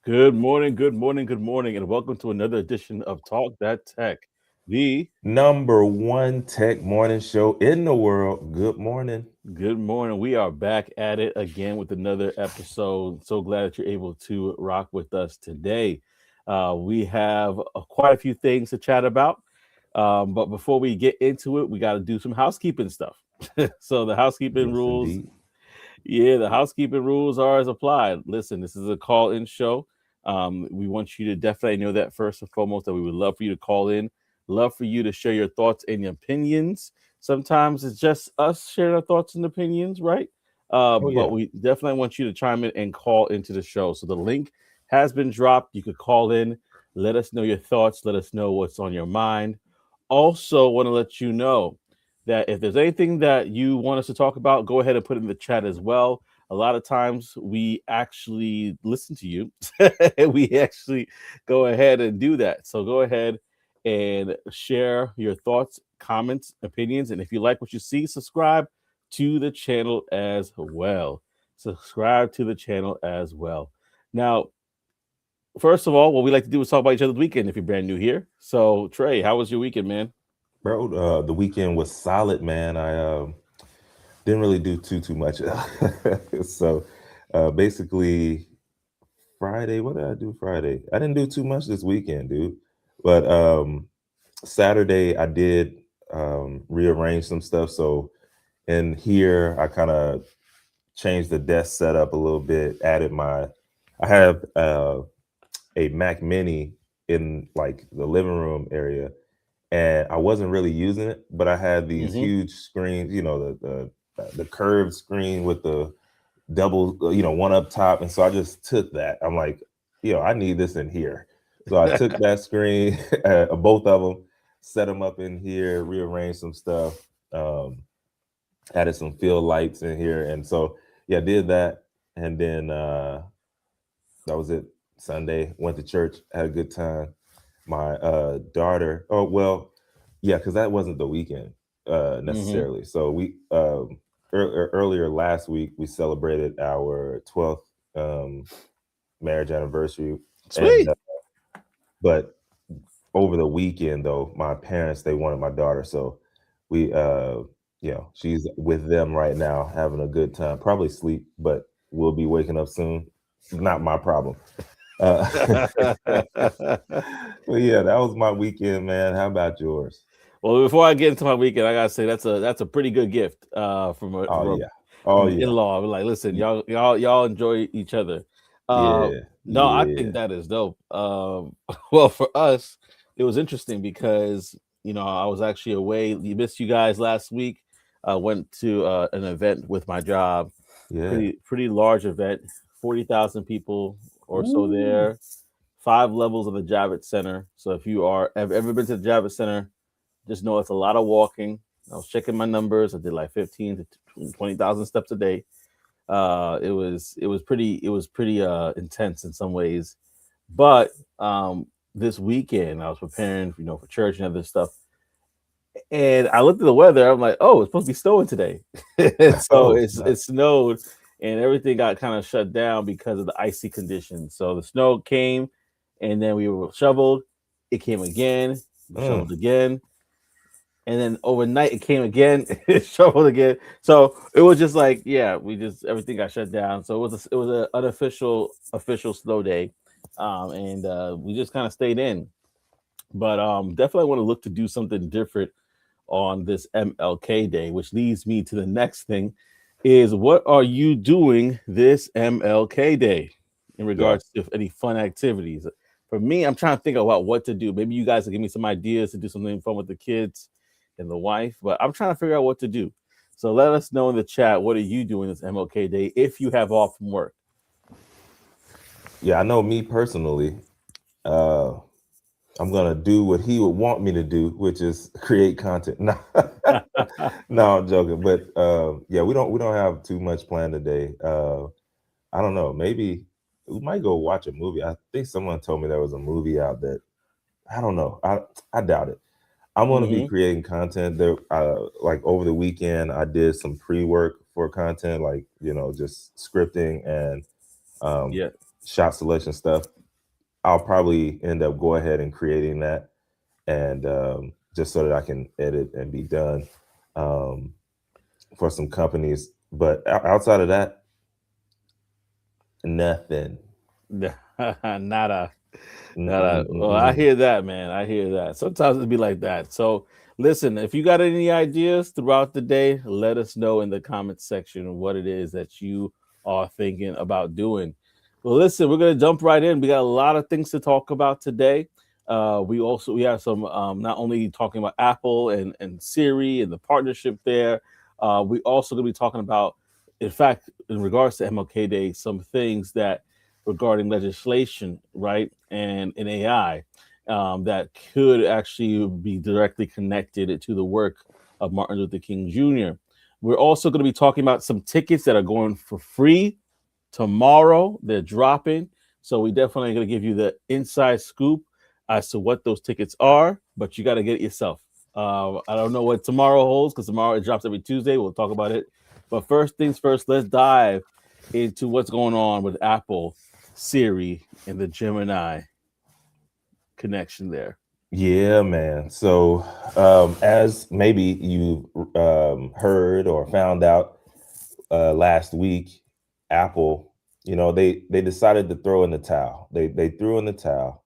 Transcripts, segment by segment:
Good morning, good morning, good morning, and welcome to another edition of Talk That Tech. The Number one tech morning show in the world. Good morning. Good morning. We are back at it again with another episode. So glad that you're able to rock with us today. We have quite a few things to chat about. But before we get into it, we got to do some housekeeping stuff. So, the housekeeping Yes, rules. indeed. Yeah, the housekeeping rules are as applied. Listen, this is a call in show. We want you to definitely know that first and foremost, that we would love for you to call in, love for you to share your thoughts and your opinions. Sometimes it's just us sharing our thoughts and opinions, right? Oh, But yeah. we definitely want you to chime in and call into the show. So the link has been dropped. You could call in, let us know your thoughts, let us know what's on your mind. Also, want to let you know that if there's anything that you want us to talk about, go ahead and put it in the chat as well. A lot of times we actually listen to you. We actually go ahead and do that. So go ahead and share your thoughts, comments, opinions. And if you like what you see, subscribe to the channel as well. Subscribe to the channel as well. Now, first of all, what we like to do is talk about each other's weekend if you're brand new here. So, Trey, how was your weekend, man? Bro, the weekend was solid, man. I didn't really do too much. So basically Friday, what did I do Friday? I didn't do too much this weekend, dude. But Saturday I did rearrange some stuff. So in here I kind of changed the desk setup a little bit, added my I have a Mac Mini in like the living room area, and I wasn't really using it, but I had these Hmm. huge screens, the curved screen with the double, one up top, and so I just took that. I'm like, I need this in here, so I took that screen, both of them, set them up in here, rearranged some stuff, um, added some field lights in here, and so yeah, did that, and then that was it. Sunday, went to church, had a good time. My daughter, oh well, yeah, because that wasn't the weekend Hmm. necessarily. So we earlier last week we celebrated our 12th um, marriage anniversary, and Sweet. but over the weekend though, my parents they wanted my daughter, so we she's with them right now, having a good time. Probably sleep, but we'll be waking up soon. Not my problem. Uh, but yeah, that was my weekend, man. How about yours? Well, before I get into my weekend, I gotta say that's a pretty good gift Oh yeah. from Oh an in yeah. law. Like, listen, Y- y'all enjoy each other. Uh, Yeah. no, I Yeah. think that is dope. Well, for us, it was interesting because I was actually away. You missed you guys last week. I went to an event with my job, Yeah. pretty large event, 40,000 people or so Ooh. there. 5 levels of the Javits Center. So if you have ever been to the Javits Center, just know it's a lot of walking. I was checking my numbers. I did like 15 to 20,000 steps a day. It was pretty intense in some ways. But this weekend I was preparing, for church and other stuff. And I looked at the weather. I'm like, oh, it's supposed to be snowing today. So Oh it snap. snowed, and everything got kind of shut down because of the icy conditions. So the snow came, and then we were shoveled. It came again, we Mm. shoveled again, and then overnight it came again, it shoveled again. So it was just like, yeah, we just everything got shut down. So it was an unofficial official snow day, and we just kind of stayed in. But definitely want to look to do something different on this MLK Day, which leads me to the next thing: is what are you doing this MLK Day in Yeah. regards to any fun activities? For me, I'm trying to think about what to do. Maybe you guys will give me some ideas to do something fun with the kids and the wife, but I'm trying to figure out what to do. So let us know in the chat, what are you doing this MLK Day if you have off from work? Yeah, I know me personally. Uh I'm gonna do what he would want me to do, which is create content. No, no, I'm joking. But yeah, we don't have too much planned today. I don't know. Maybe we might go watch a movie. I think someone told me there was a movie out that I don't know. I doubt it. I'm going to be Hmm. creating content that, like over the weekend, I did some pre work for content, like, just scripting and um, Yeah. shot selection stuff, I'll probably end up go ahead and creating that, and just so that I can edit and be done um, for some companies. But outside of that, nothing. Nada. Well, I Mm-mm-mm-mm. hear that, man. I hear that. Sometimes it'd be like that. So, listen, if you got any ideas throughout the day, let us know in the comments section what it is that you are thinking about doing. Well, listen, we're gonna jump right in. We got a lot of things to talk about today. We have some not only talking about Apple and Siri and the partnership there. We also gonna be talking about, in fact, in regards to MLK Day, some things that regarding legislation, right, and in AI that could actually be directly connected to the work of Martin Luther King Jr. We're also going to be talking about some tickets that are going for free tomorrow. They're dropping. So we definitely going to give you the inside scoop as to what those tickets are, but you got to get it yourself. I don't know what tomorrow holds because tomorrow it drops every Tuesday. We'll talk about it. But first things first, let's dive into what's going on with Apple, Siri, and the Gemini connection there. Yeah, man. So, as maybe you heard or found out last week, Apple, they decided to throw in the towel. They threw in the towel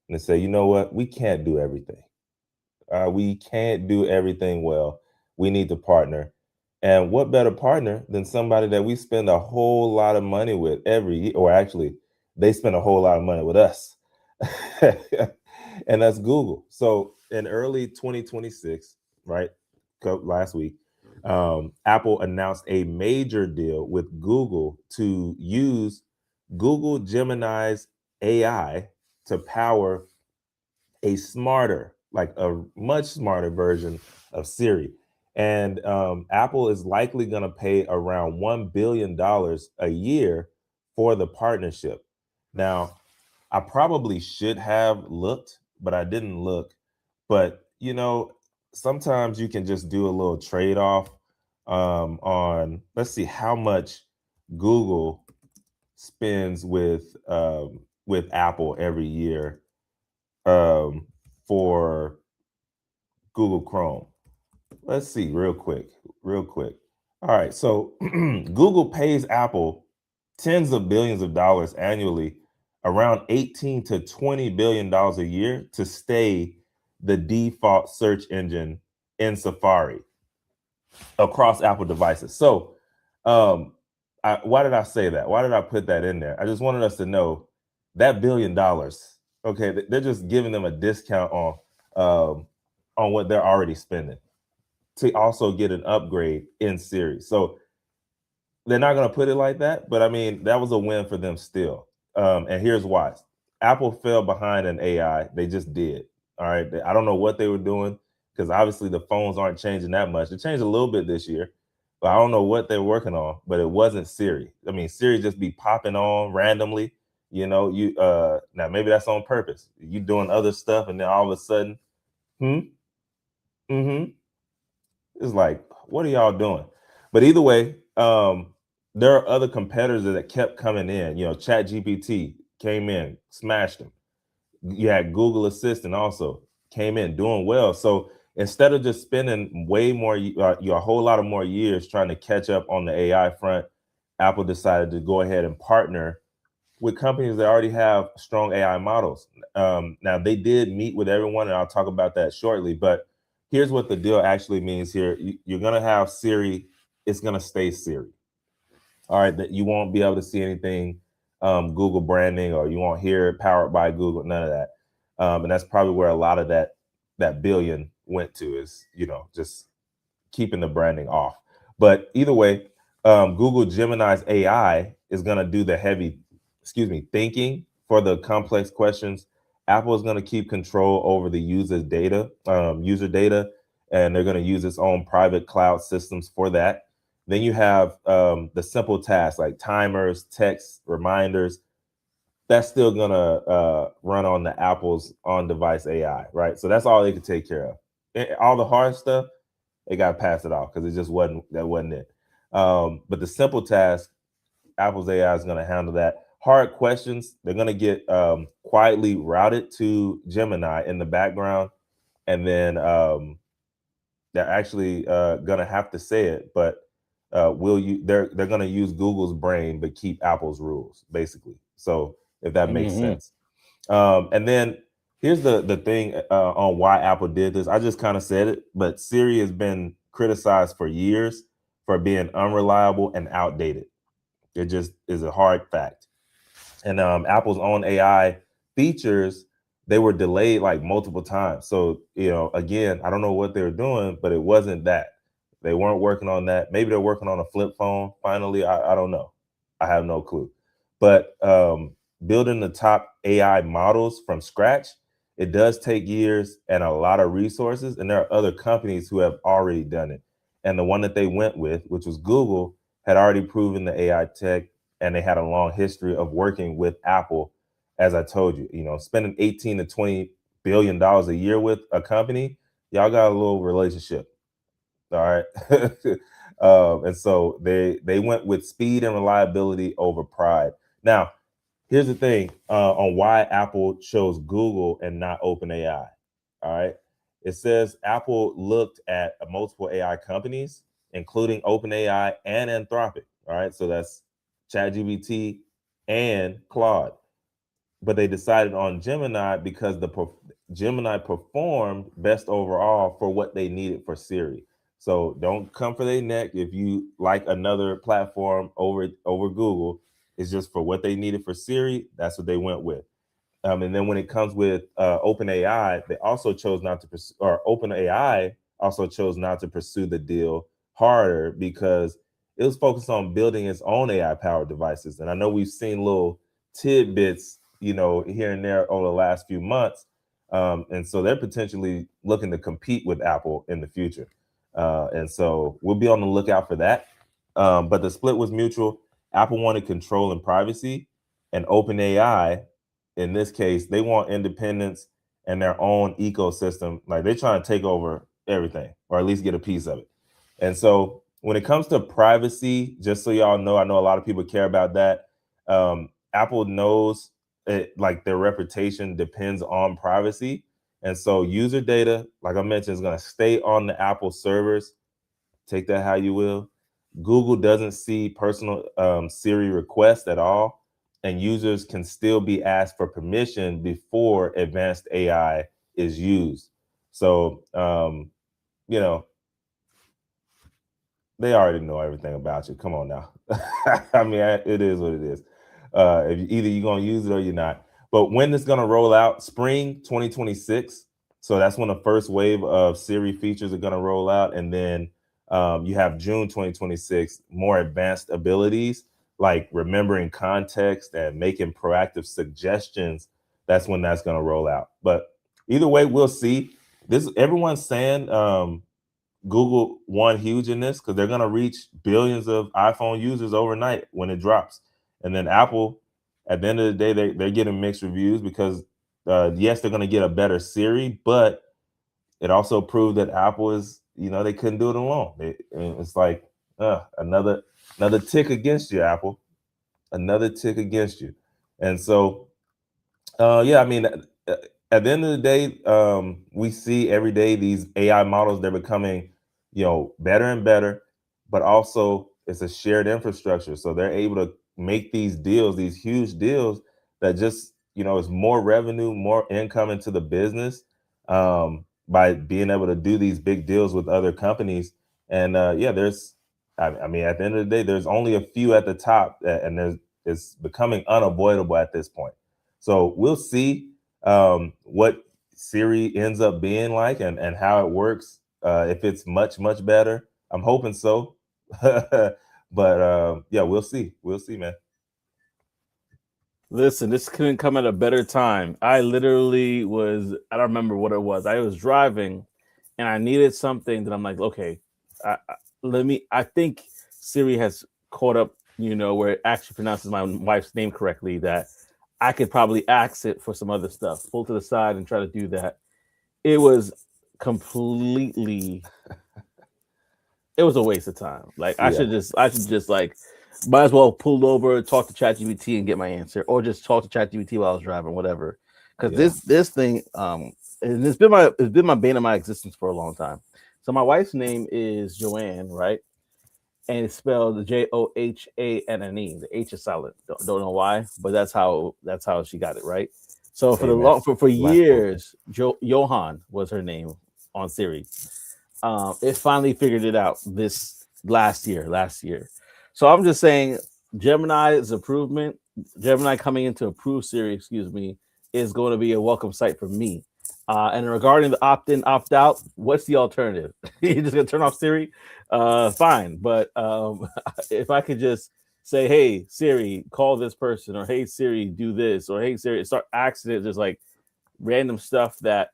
and they say, you know what, we can't do everything. We can't do everything well. We need to partner. And what better partner than somebody that we spend a whole lot of money with every year, or actually, they spend a whole lot of money with us. And that's Google. So in early 2026, right, last week, Apple announced a major deal with Google to use Google Gemini's AI to power a smarter, like a much smarter version of Siri. And Apple is likely going to pay around $1 billion a year for the partnership. Now, I probably should have looked, but I didn't look. But, sometimes you can just do a little trade off on, let's see, how much Google spends with Apple every year um, for Google Chrome. Let's see, real quick, real quick. All right, so Google pays Apple tens of billions of dollars annually, around 18 to 20 billion dollars a year to stay the default search engine in Safari across Apple devices. So, why did I say that? Why did I put that in there? I just wanted us to know that $1 billion. Okay, they're just giving them a discount on what they're already spending to also get an upgrade in Siri. So they're not going to put it like that, but I mean that was a win for them still. And here's why: Apple fell behind in AI. They just did. All right, I don't know what they were doing because obviously the phones aren't changing that much. They changed a little bit this year, but I don't know what they're working on. But it wasn't Siri. I mean, Siri just be popping on randomly. You now maybe that's on purpose. You doing other stuff, and then all of a sudden, hmm, mm-hmm. It's like, what are y'all doing? But either way, there are other competitors that kept coming in. Chat GPT came in, smashed them. You had Google Assistant also came in doing well. So instead of just spending way more, a whole lot of more years trying to catch up on the AI front, Apple decided to go ahead and partner with companies that already have strong AI models. Now they did meet with everyone, and I'll talk about that shortly. But here's what the deal actually means here: you're going to have Siri; it's going to stay Siri. All right, that you won't be able to see anything Google branding, or you won't hear it powered by Google. None of that, and that's probably where a lot of that billion went to, is just keeping the branding off. But either way, Google Gemini's AI is going to do the heavy, thinking for the complex questions. Apple is going to keep control over the user data, and they're going to use its own private cloud systems for that. Then you have the simple tasks like timers, text, reminders. That's still going to run on the Apple's on-device AI, right? So that's all they could take care of. All the hard stuff, they got to pass it off because it just wasn't it. But the simple task, Apple's AI is going to handle that. hard questions, they're going to get quietly routed to Gemini in the background, and then they're actually going to have to say it, but will you? They're going to use Google's brain but keep Apple's rules, basically. So if that makes Mm-hmm. sense. And then here's the thing on why Apple did this. I just kind of said it, but Siri has been criticized for years for being unreliable and outdated. It just is a hard fact. And Apple's own AI features, they were delayed like multiple times. So again, I don't know what they were doing, but it wasn't that. They weren't working on that. Maybe they're working on a flip phone finally. I don't know. I have no clue. But building the top AI models from scratch, it does take years and a lot of resources. And there are other companies who have already done it. And the one that they went with, which was Google, had already proven the AI tech, and they had a long history of working with Apple. As I told you, spending 18 to 20 billion dollars a year with a company, y'all got a little relationship. All right. And so they went with speed and reliability over pride. Now, here's the thing on why Apple chose Google and not OpenAI. All right. It says Apple looked at multiple AI companies, including OpenAI and Anthropic. All right. So that's ChatGPT and Claude. But they decided on Gemini because Gemini performed best overall for what they needed for Siri. So don't come for their neck if you like another platform over Google. It's just for what they needed for Siri. That's what they went with. And then when it comes with OpenAI, they also chose not to pursue, or OpenAI also chose not to pursue the deal harder because it was focused on building its own AI powered devices. And I know we've seen little tidbits, here and there over the last few months. And so they're potentially looking to compete with Apple in the future. And so we'll be on the lookout for that. But the split was mutual. Apple wanted control and privacy, and OpenAI, in this case, they want independence and their own ecosystem. Like they're trying to take over everything, or at least get a piece of it. And so when it comes to privacy, just so y'all know, I know a lot of people care about that. Apple knows it, like their reputation depends on privacy. And so user data, like I mentioned, is going to stay on the Apple servers. Take that how you will. Google doesn't see personal Siri requests at all, and users can still be asked for permission before advanced AI is used. So, you know, they already know everything about you. Come on now. I mean, it is what it is. Either you're going to use it or you're not. But when it's going to roll out, spring 2026. So that's when the first wave of Siri features are going to roll out. And then you have June 2026, more advanced abilities like remembering context and making proactive suggestions. That's when that's going to roll out. But either way, we'll see. This everyone's saying Google won huge in this because they're going to reach billions of iPhone users overnight when it drops. And then Apple, at the end of the day, they're getting mixed reviews because, yes, they're going to get a better Siri, but it also proved that Apple is, they couldn't do it alone. It's like another tick against you, Apple, another tick against you. And so yeah, I mean, at the end of the day, we see every day these AI models, they're becoming, better and better, but also it's a shared infrastructure. So they're able to make these deals, these huge deals that just, is more revenue, more income into the business by being able to do these big deals with other companies. And yeah, I mean, at the end of the day, there's only a few at the top, and it's becoming unavoidable at this point. So we'll see what Siri ends up being like and how it works. If it's much, much better, I'm hoping so. But yeah, we'll see. We'll see, man. Listen, this couldn't come at a better time. I literally I don't remember what it was. I was driving and I needed something that I'm like, okay, I think Siri has caught up, where it actually pronounces my wife's name correctly, that I could probably ask it for some other stuff, pull to the side and try to do that. It was completely, it was a waste of time. Like Yeah. I should just like Might as well pull over, talk to ChatGPT and get my answer, or just talk to ChatGPT while I was driving, whatever. Because Yeah. this thing, and it's been my bane of my existence for a long time. So my wife's name is Joanne, right? And it's spelled Johanne. The H is silent. Don't know why, but that's how she got it, right? So for Hey the man, long for life coaching. years, Johan was her name on Siri. It finally figured it out this last year. So I'm just saying, Gemini's improvement, Gemini coming into approve Siri, excuse me, is going to be a welcome sight for me. And regarding the opt-in, opt-out, what's the alternative? You're just gonna turn off Siri? Fine, but if I could just say, "Hey Siri, call this person," or "Hey Siri, do this," or "Hey Siri," start asking it just like random stuff that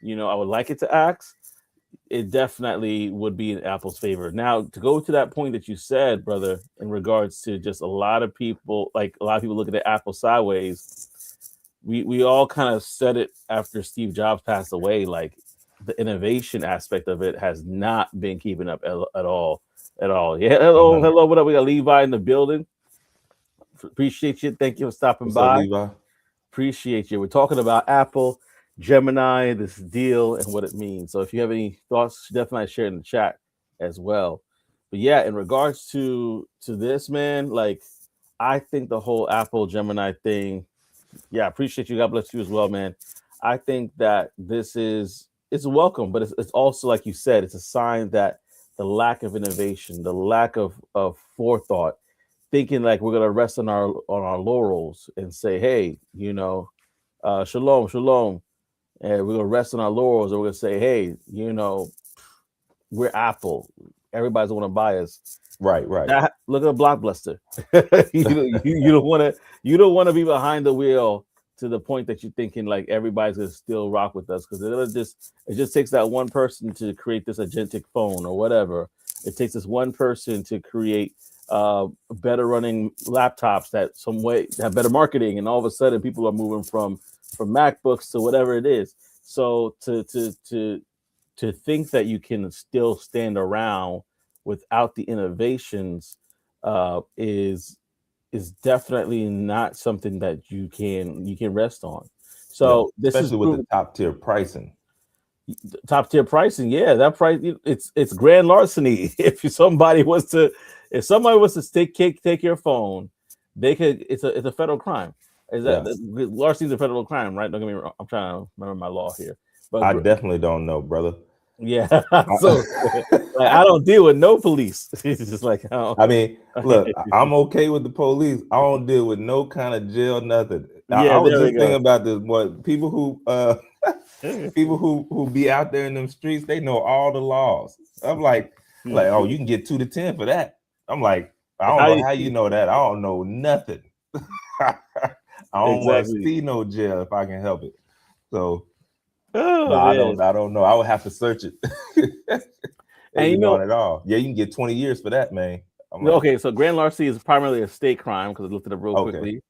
I would like it to ask, it definitely would be in Apple's favor. Now, to go to that point that you said, brother, in regards to just a lot of people looking at Apple sideways, we all kind of said it after Steve Jobs passed away. Like, the innovation aspect of it has not been keeping up at all. At all. Yeah. Hello, 100. hello. What up? We got Levi in the building. Appreciate you. Thank you for stopping What's up, by. Levi? Appreciate you. We're talking about Apple, Gemini, this deal, and what it means. So if you have any thoughts, definitely share in the chat as well. But yeah, in regards to this, man, like, I think the whole Apple Gemini thing, yeah, I appreciate you. God bless you as well, man. I think that it's welcome, but it's also, like you said, it's a sign that the lack of innovation, the lack of forethought, thinking like we're gonna rest on our laurels and say, hey, shalom, shalom, and we're gonna rest on our laurels, and we're gonna say, hey, we're Apple, everybody's gonna buy us. Right, right. That look at Blockbuster. You don't want to be behind the wheel to the point that you're thinking like everybody's gonna still rock with us, because it just takes that one person to create this agentic phone or whatever. It takes this one person to create better running laptops that some way have better marketing, and all of a sudden people are moving from MacBooks to whatever it is. So to think that you can still stand around without the innovations is definitely not something that you can rest on. No, So this is especially with the proven top tier pricing. top tier pricing. Yeah, that price, it's grand larceny. If somebody was to take your phone, they could. It's a federal crime. Is that Yeah, larceny is a federal crime, right? Don't get me wrong. I'm trying to remember my law here, but I definitely don't know, brother. yeah. So like, I don't deal with no police. It's just like, I mean, look, I'm okay with the police. I don't deal with no kind of jail, nothing. I yeah, was there we just thinking go. about this. What people who people who be out there in them streets, they know all the laws. I'm like, oh, you can get 2 to 10 for that. I'm like, I don't How know you, how you know that. I don't know nothing. I don't want to exactly. see no jail if I can help it. So no, Oh I man. don't know. I would have to search it. They And be knowing it all. Yeah, you can get 20 years for that, man. I'm like, okay, so grand larceny is primarily a state crime because I looked it up real okay, quickly.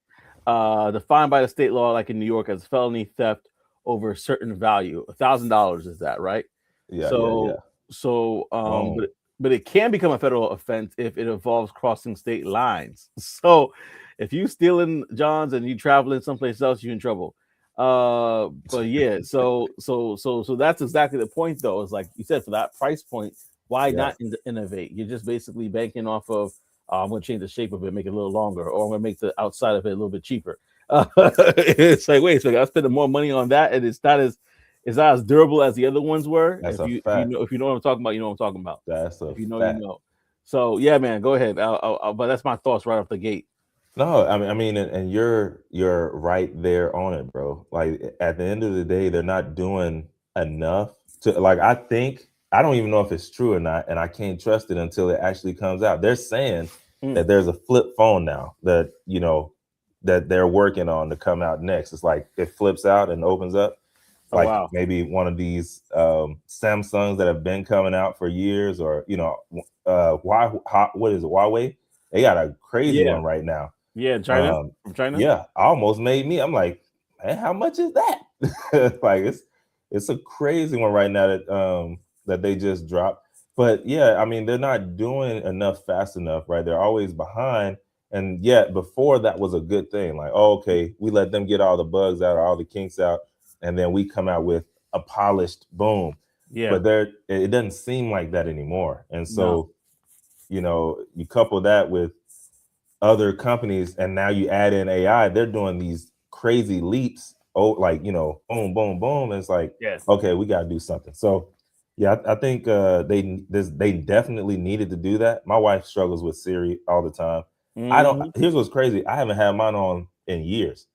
Defined by the state law, like in New York, as felony theft over a certain value. $1,000 is that, right? yeah, yeah, yeah. So, Boom. but it can become a federal offense if it involves crossing state lines. So, if you stealing Johns and you traveling someplace else, you're in trouble. But yeah, so that's exactly the point, though. Is like you said, for that price point, why Yeah, not innovate? You're just basically banking off of, I'm going to change the shape of it, make it a little longer, or I'm going to make the outside of it a little bit cheaper. It's like, wait, so I'm spending more money on that, and it's not as durable as the other ones were. that's If a you fact. know if you know what I'm talking about, you know what I'm talking about. That's a If you know, you fact. know. So yeah, man, go ahead. But that's my thoughts right off the gate. No, I mean, and you're right there on it, bro. Like at the end of the day, they're not doing enough to like. I think I don't even know if it's true or not, and I can't trust it until it actually comes out. They're saying Mm. that there's a flip phone now that that they're working on to come out next. It's like it flips out and opens up, Oh like wow. maybe one of these Samsungs that have been coming out for years, or what is it, Huawei? They got a crazy Yeah, one right now. yeah. China, Um, from China. yeah, almost made me. I'm like, man, how much is that? Like it's a crazy one right now that they just dropped. But yeah, I mean, they're not doing enough fast enough, right? They're always behind. And yet before that was a good thing. Like, oh, okay, we let them get all the bugs out or all the kinks out, and then we come out with a polished boom. Yeah. But it doesn't seem like that anymore. And No. so, you couple that with other companies, and now you add in AI, they're doing these crazy leaps. Oh, like boom, boom, boom. And it's like, Yes. okay, we got to do something. So, yeah, I think they definitely needed to do that. My wife struggles with Siri all the time. I don't. Hmm. Here's what's crazy. I haven't had mine on in years.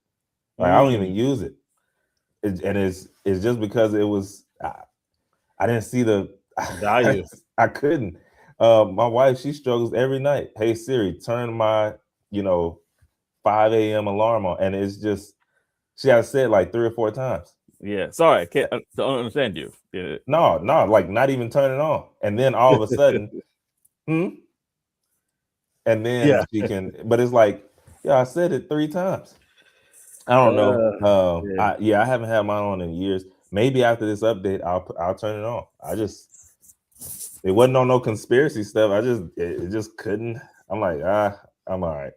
Like I don't even Mm. use it, and it's just because it was. I didn't see the. Value. I couldn't. My wife, she struggles every night. Hey Siri, turn my you know 5 a.m. alarm on, and it's just she has said like 3 or 4 times. Yeah. Sorry, I can't. I don't understand you. Yeah. No, no, like not even turn it on, and then all of a sudden, hmm, and then Yeah. she can. But it's like, yeah, I said it 3 times. I don't know. Yeah. I haven't had mine on in years. Maybe after this update, I'll turn it on. It wasn't on no conspiracy stuff. It just couldn't. I'm like, I'm all right.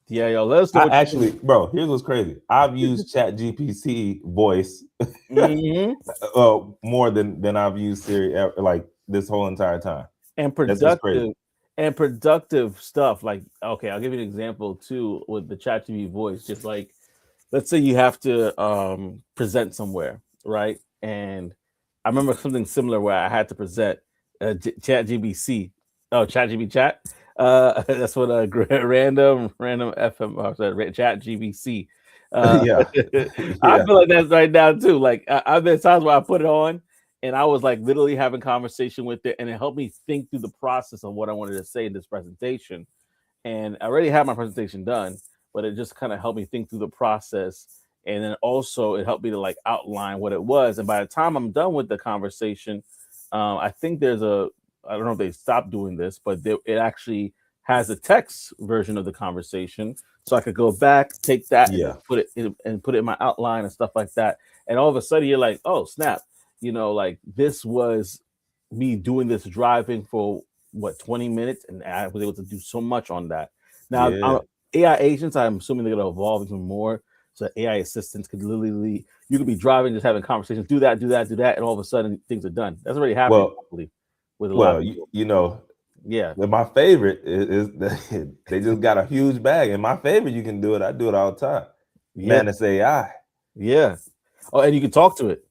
Yeah, yo, let us know I what you actually, think. bro, here's what's crazy. I've used Chat GPT voice Hmm. more than I've used Siri like this whole entire time. And That's crazy. productive stuff. Like, okay, I'll give you an example too with the ChatGPT voice. Just like, let's say you have to present somewhere, right? And I remember something similar where I had to present ChatGPT. Oh, ChatGPT chat. That's what random FM. Sorry, ChatGPT. Yeah, I yeah, feel like that's right now too. Like I've been times where I put it on and I was like literally having conversation with it, and it helped me think through the process of what I wanted to say in this presentation. And I already had my presentation done, but it just kind of helped me think through the process. And then also it helped me to like outline what it was. And by the time I'm done with the conversation, I think I don't know if they stopped doing this, but it actually has a text version of the conversation. So I could go back, take that, and then yeah. put it in my outline and stuff like that. And all of a sudden you're like, oh snap, like this was me doing this driving for what 20 minutes, and I was able to do so much on that. Now, Yeah. AI agents, I'm assuming they're going to evolve even more. So AI assistants could literally, you could be driving, just having conversations, do that, do that, do that, and all of a sudden things are done. That's already happening, Well, I believe, with a lot of well, people. Yeah, my favorite is they just got a huge bag. And my favorite, you can do it. I do it all the time. yeah, Man, it's AI. yeah. Oh, and you can talk to it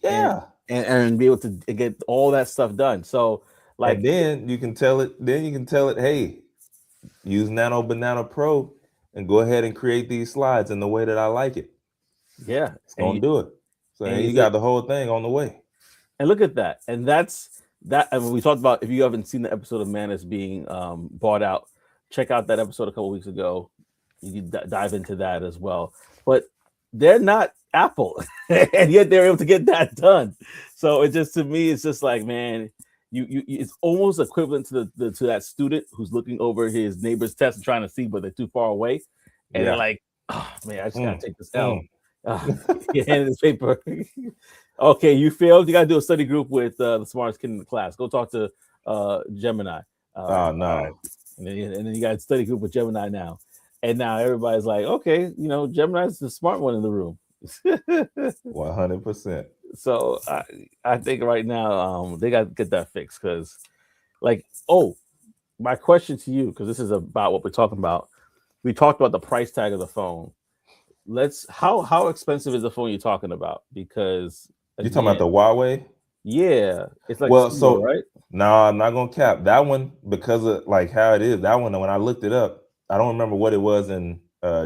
and Yeah. and be able to get all that stuff done. So, And like, then you can tell it, hey, use Nano Banana Pro and go ahead and create these slides in the way that I like it. yeah, It's gonna do it. So and you you got the whole thing on the way. And look at that. And that's that. And we talked about, if you haven't seen the episode of Manus being bought out, check out that episode a couple weeks ago. You can dive into that as well. But they're not Apple, and yet they're able to get that done. So it just, to me, it's just like, man, it's almost equivalent to to that student who's looking over his neighbor's test and trying to see, but they're too far away, and they're Yeah. like, oh man, I just gotta Mm, take this L. mm. You handed this paper. Okay, you failed. You got to do a study group with the smartest kid in the class. Go talk to Gemini. Oh All right, no. and then you got a study group with Gemini now, and now everybody's like, okay, Gemini's the smart one in the room. 100%. So I think right now they got to get that fixed, because, like, oh, my question to you, because this is about what we're talking about. We talked about the price tag of the phone. Let's how expensive is the phone you're talking about? Because You talking about again, the Huawei? yeah, it's like Well, similar, so right? no, I'm not gonna cap that one because of like how it is. That one, when I looked it up, I don't remember what it was in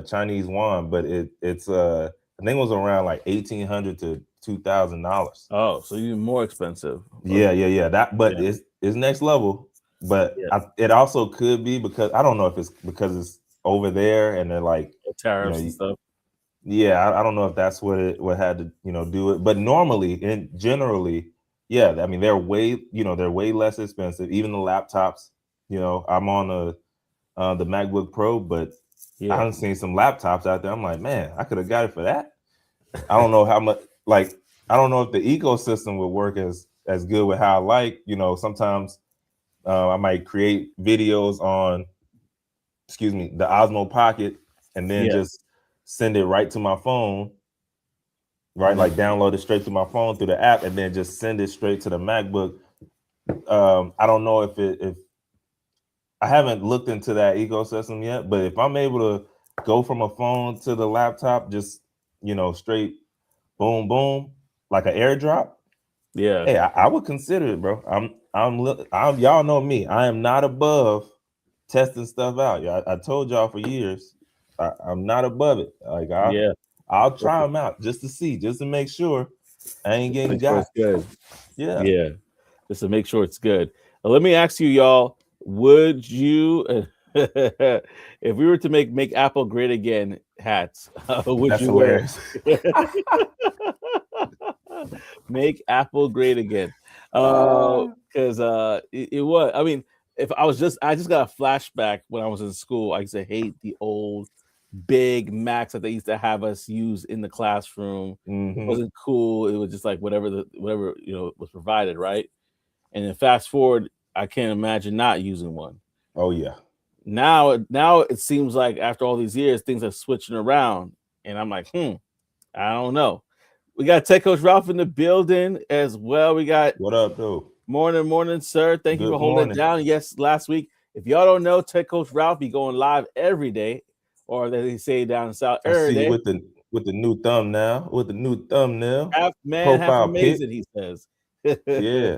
Chinese yuan, but it's I think it was around like $1,800 to $2,000. Oh, so even more expensive. Yeah, yeah, yeah. That, but Yeah, it's next level. But yeah. it also could be because I don't know if it's because it's over there and they're like, The you know, tariffs and stuff. yeah, I don't know if that's what had to do it, but normally and generally, yeah, I mean they're way less expensive. Even the laptops, I'm on the MacBook Pro, but I Yeah, haven't seen some laptops out there. I'm like, man, I could have got it for that. I don't know how much, like, I don't know if the ecosystem would work as as good with how I like. You know, sometimes I might create videos on, excuse me, the Osmo Pocket, and then Yeah. just send it right to my phone, right? Mhm. Like download it straight to my phone through the app, and then just send it straight to the MacBook. I don't know if I haven't looked into that ecosystem yet, but if I'm able to go from a phone to the laptop, just straight boom boom, like an airdrop, Yeah. hey, I would consider it, bro. I'm y'all know me. I am not above testing stuff out. Yeah, I told y'all for years, I'm not above it. Like Yeah. I'll try them out just to see, just to make sure I ain't getting Make sure got. it's good. Yeah, Yeah. Just to make sure it's good. Let me ask you, y'all, would you if we were to make Apple great again hats, would that's you wear hilarious. make Apple great again? uh, Because it was, I mean, if I just got a flashback when I was in school. I used to hate the old big Macs that they used to have us use in the classroom. It mm-hmm. wasn't cool. It was just like whatever was provided, right? And then fast forward, I can't imagine not using one. Oh yeah. Now it seems like after all these years, things are switching around, and I'm like, I don't know. We got Tech Coach Ralph in the building as well. We got What up, though? morning, sir. Thank you Good for holding it morning. down. Yes, last week. If y'all don't know, Tech Coach Ralph be going live every day, or as they say down in South, I every see you day. with the new thumbnail, Half profile pic. amazing, he says. Yeah.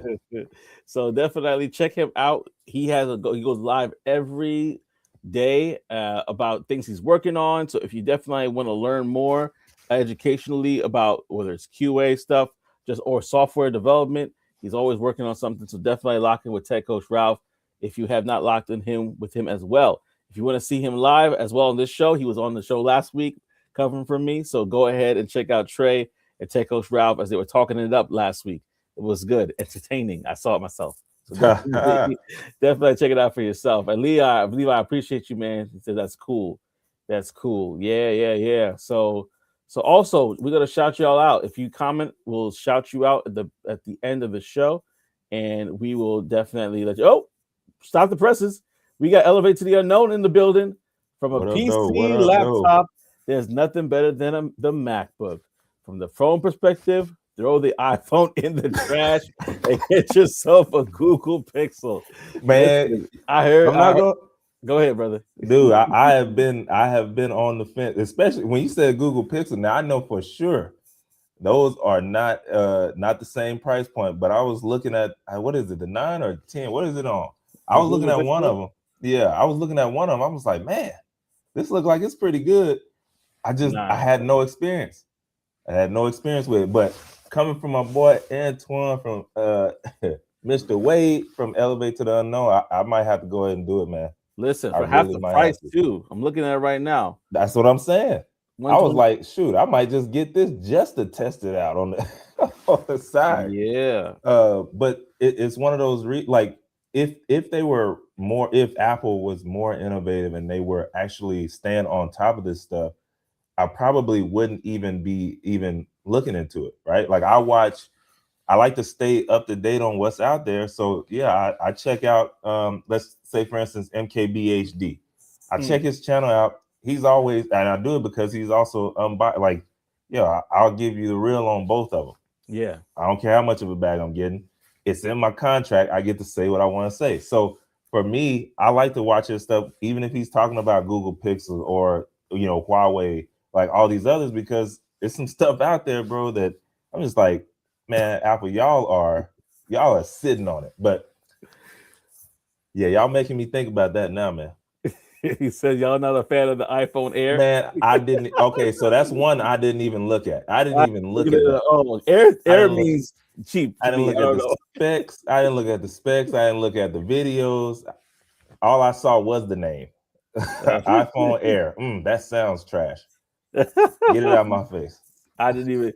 So definitely check him out. He goes live every day about things he's working on. So if you definitely want to learn more educationally about whether it's QA stuff, just or software development, he's always working on something. So definitely lock in with Tech Coach Ralph if you have not locked in him with him as well. If you want to see him live as well on this show, he was on the show last week covering for me. So go ahead and check out Trey and Tech Coach Ralph as they were talking it up last week. It was good, entertaining. I saw it myself. So definitely check it out for yourself. And Levi, I appreciate you, man. He said that's cool. That's cool. Yeah. So also we're gonna shout y'all out. If you comment, we'll shout you out at the end of the show, and we will definitely let you. Oh, stop the presses. We got Elevate to the Unknown in the building. From a What up, though? What PC up, though? laptop, there's nothing better than the MacBook. From the phone perspective, throw the iPhone in the trash and get yourself a Google Pixel. Man, Listen, I heard. I'm not going. Go ahead, brother. Dude, I have been on the fence, especially when you said Google Pixel. Now I know for sure those are not the same price point. But I was looking at what is it, the 9 or 10? What is it on? I The was looking Google at one Pixel? of them. Yeah, I was looking at one of them. I was like, man, this looked like it's pretty good. I Nah. had no experience. I had no experience with it. But coming from my boy Antoine from Mr. Wade from Elevate to the Unknown, I might have to go ahead and do it, man. Listen, I for half really the might price have to. too. I'm looking at it right now. That's what I'm saying. I was 120. like, shoot, I might just get this just to test it out on the on the side. Yeah. But it's one of those like if they were more, if Apple was more innovative and they were actually staying on top of this stuff, I probably wouldn't even be looking into it, right? Like I like to stay up to date on what's out there. So yeah, I check out let's say for instance MKBHD. I check his channel out. He's always, and I do it because he's also like, yeah, I'll give you the real on both of them. Yeah. I don't care how much of a bag I'm getting. It's in my contract. I get to say what I want to say. So for me, I like to watch his stuff, even if he's talking about Google Pixel or Huawei, like all these others, because there's some stuff out there, bro, that I'm just like, man, Apple, y'all are sitting on it. But yeah, y'all making me think about that now, man. He said y'all not a fan of the iPhone Air. Man, I didn't. Okay, so that's one I didn't even look at. I didn't even look at that. Air means cheap I to didn't me. look I at don't the know. specs. I didn't look at the specs. I didn't look at the videos. All I saw was the name. iPhone Air. That sounds trash. Get it out of my face. I didn't even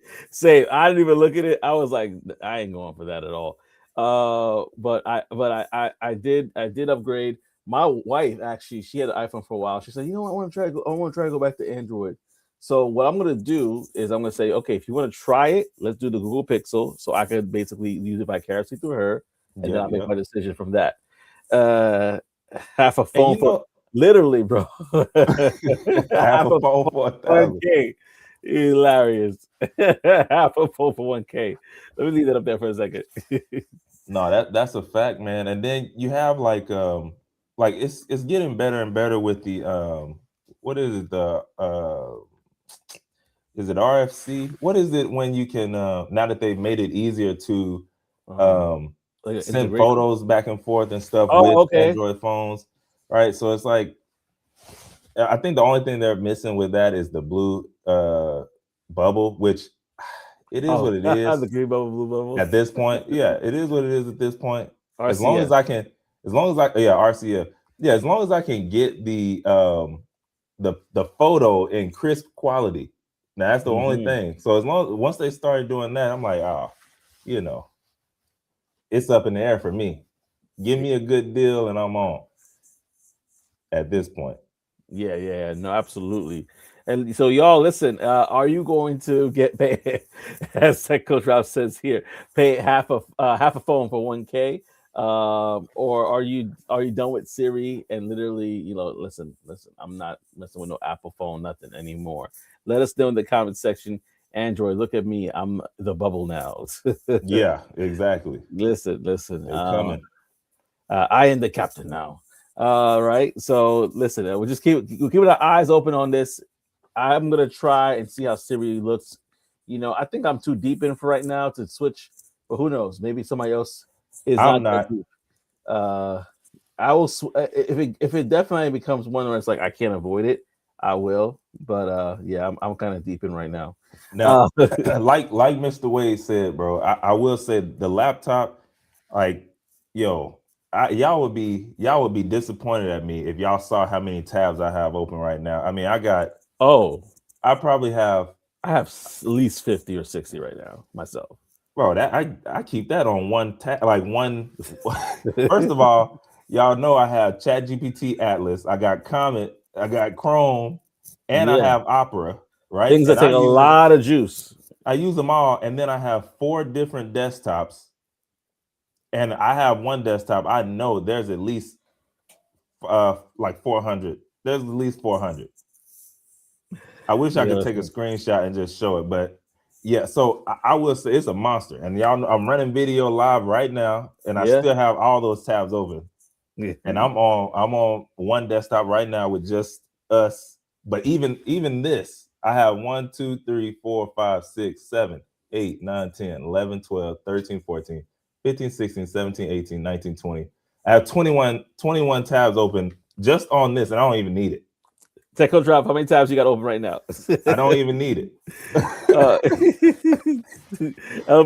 look at it. I was like, I ain't going for that at all. But I did upgrade. My wife actually, she had an iPhone for a while. She said, you know what, I want to try to go back to Android. So what I'm gonna do is I'm gonna say, okay, if you want to try it, let's do the Google Pixel, so I could basically use it vicariously through her, and then Yep, I'll make yep. my decision from that. Uh, half a And phone for literally, bro. half Half a a phone phone for a for one thousand. K. Hilarious. Half a phone for 1K. Let me leave that up there for a second. No, that's a fact, man. And then you have like it's getting better and better with the what is it, the is it RFC? What is it when you can now that they've made it easier to um, um like an send integration. photos back and forth and stuff Oh, with okay. Android phones, right? So it's like I think the only thing they're missing with that is the blue bubble, which it is Oh, what it the is green bubble, blue bubble. at this point. Yeah, it is what it is at this point. As long RCF. as I can, as long as I, yeah, RCF. Yeah, as long as I can get the photo in crisp quality. Now that's the only Hmm. thing. So as long once they started doing that, I'm like, you know, it's up in the air for me. Give me a good deal and I'm on at this point. Yeah, no, absolutely. And so, y'all, listen. Are you going to get paid, as Tech Coach Ralph says here, pay half a phone for 1K, or are you done with Siri and literally, listen. I'm not messing with no Apple phone, nothing anymore. Let us know in the comment section. Android, look at me. I'm the bubble now. Yeah, exactly. Listen. They coming. I am the captain now. Right. So listen, we'll keep our eyes open on this. I'm gonna try and see how Siri looks. I think I'm too deep in for right now to switch, but who knows? Maybe somebody else is I'm not that not. deep. Uh, I will if it definitely becomes one where it's like I can't avoid it, I will. But yeah, I'm kind of deep in right now. Now, Uh, like Mr. Wade said, bro, I will say the laptop, like, yo, y'all would be disappointed at me if y'all saw how many tabs I have open right now. I mean, oh, I probably have, I have at least 50 or 60 right now myself. bro, that I keep that on one tab, like one. First of all, y'all know I have ChatGPT Atlas, I got Comet, I got Chrome, and I Yeah, have Opera, right? things that And take a lot of juice. I use them all, and then I have 4 different desktops, and I have one desktop. I know there's at least like 400. There's at least 400. I wish I Yeah, could take a screenshot and just show it, but yeah. So I will say it's a monster, and y'all know I'm running video live right now, and I yeah. still have all those tabs open, and I'm on one desktop right now with just us. But even this, I have 1, 2, 3, 4, 5, 6, 7, 8, 9, 10, 11, 12, 13, 14, 15, 16, 17, 18, 19, 20. I have 21 tabs open just on this, and I don't even need it. Techo drop. How many times you got open right now? I don't even need it. uh,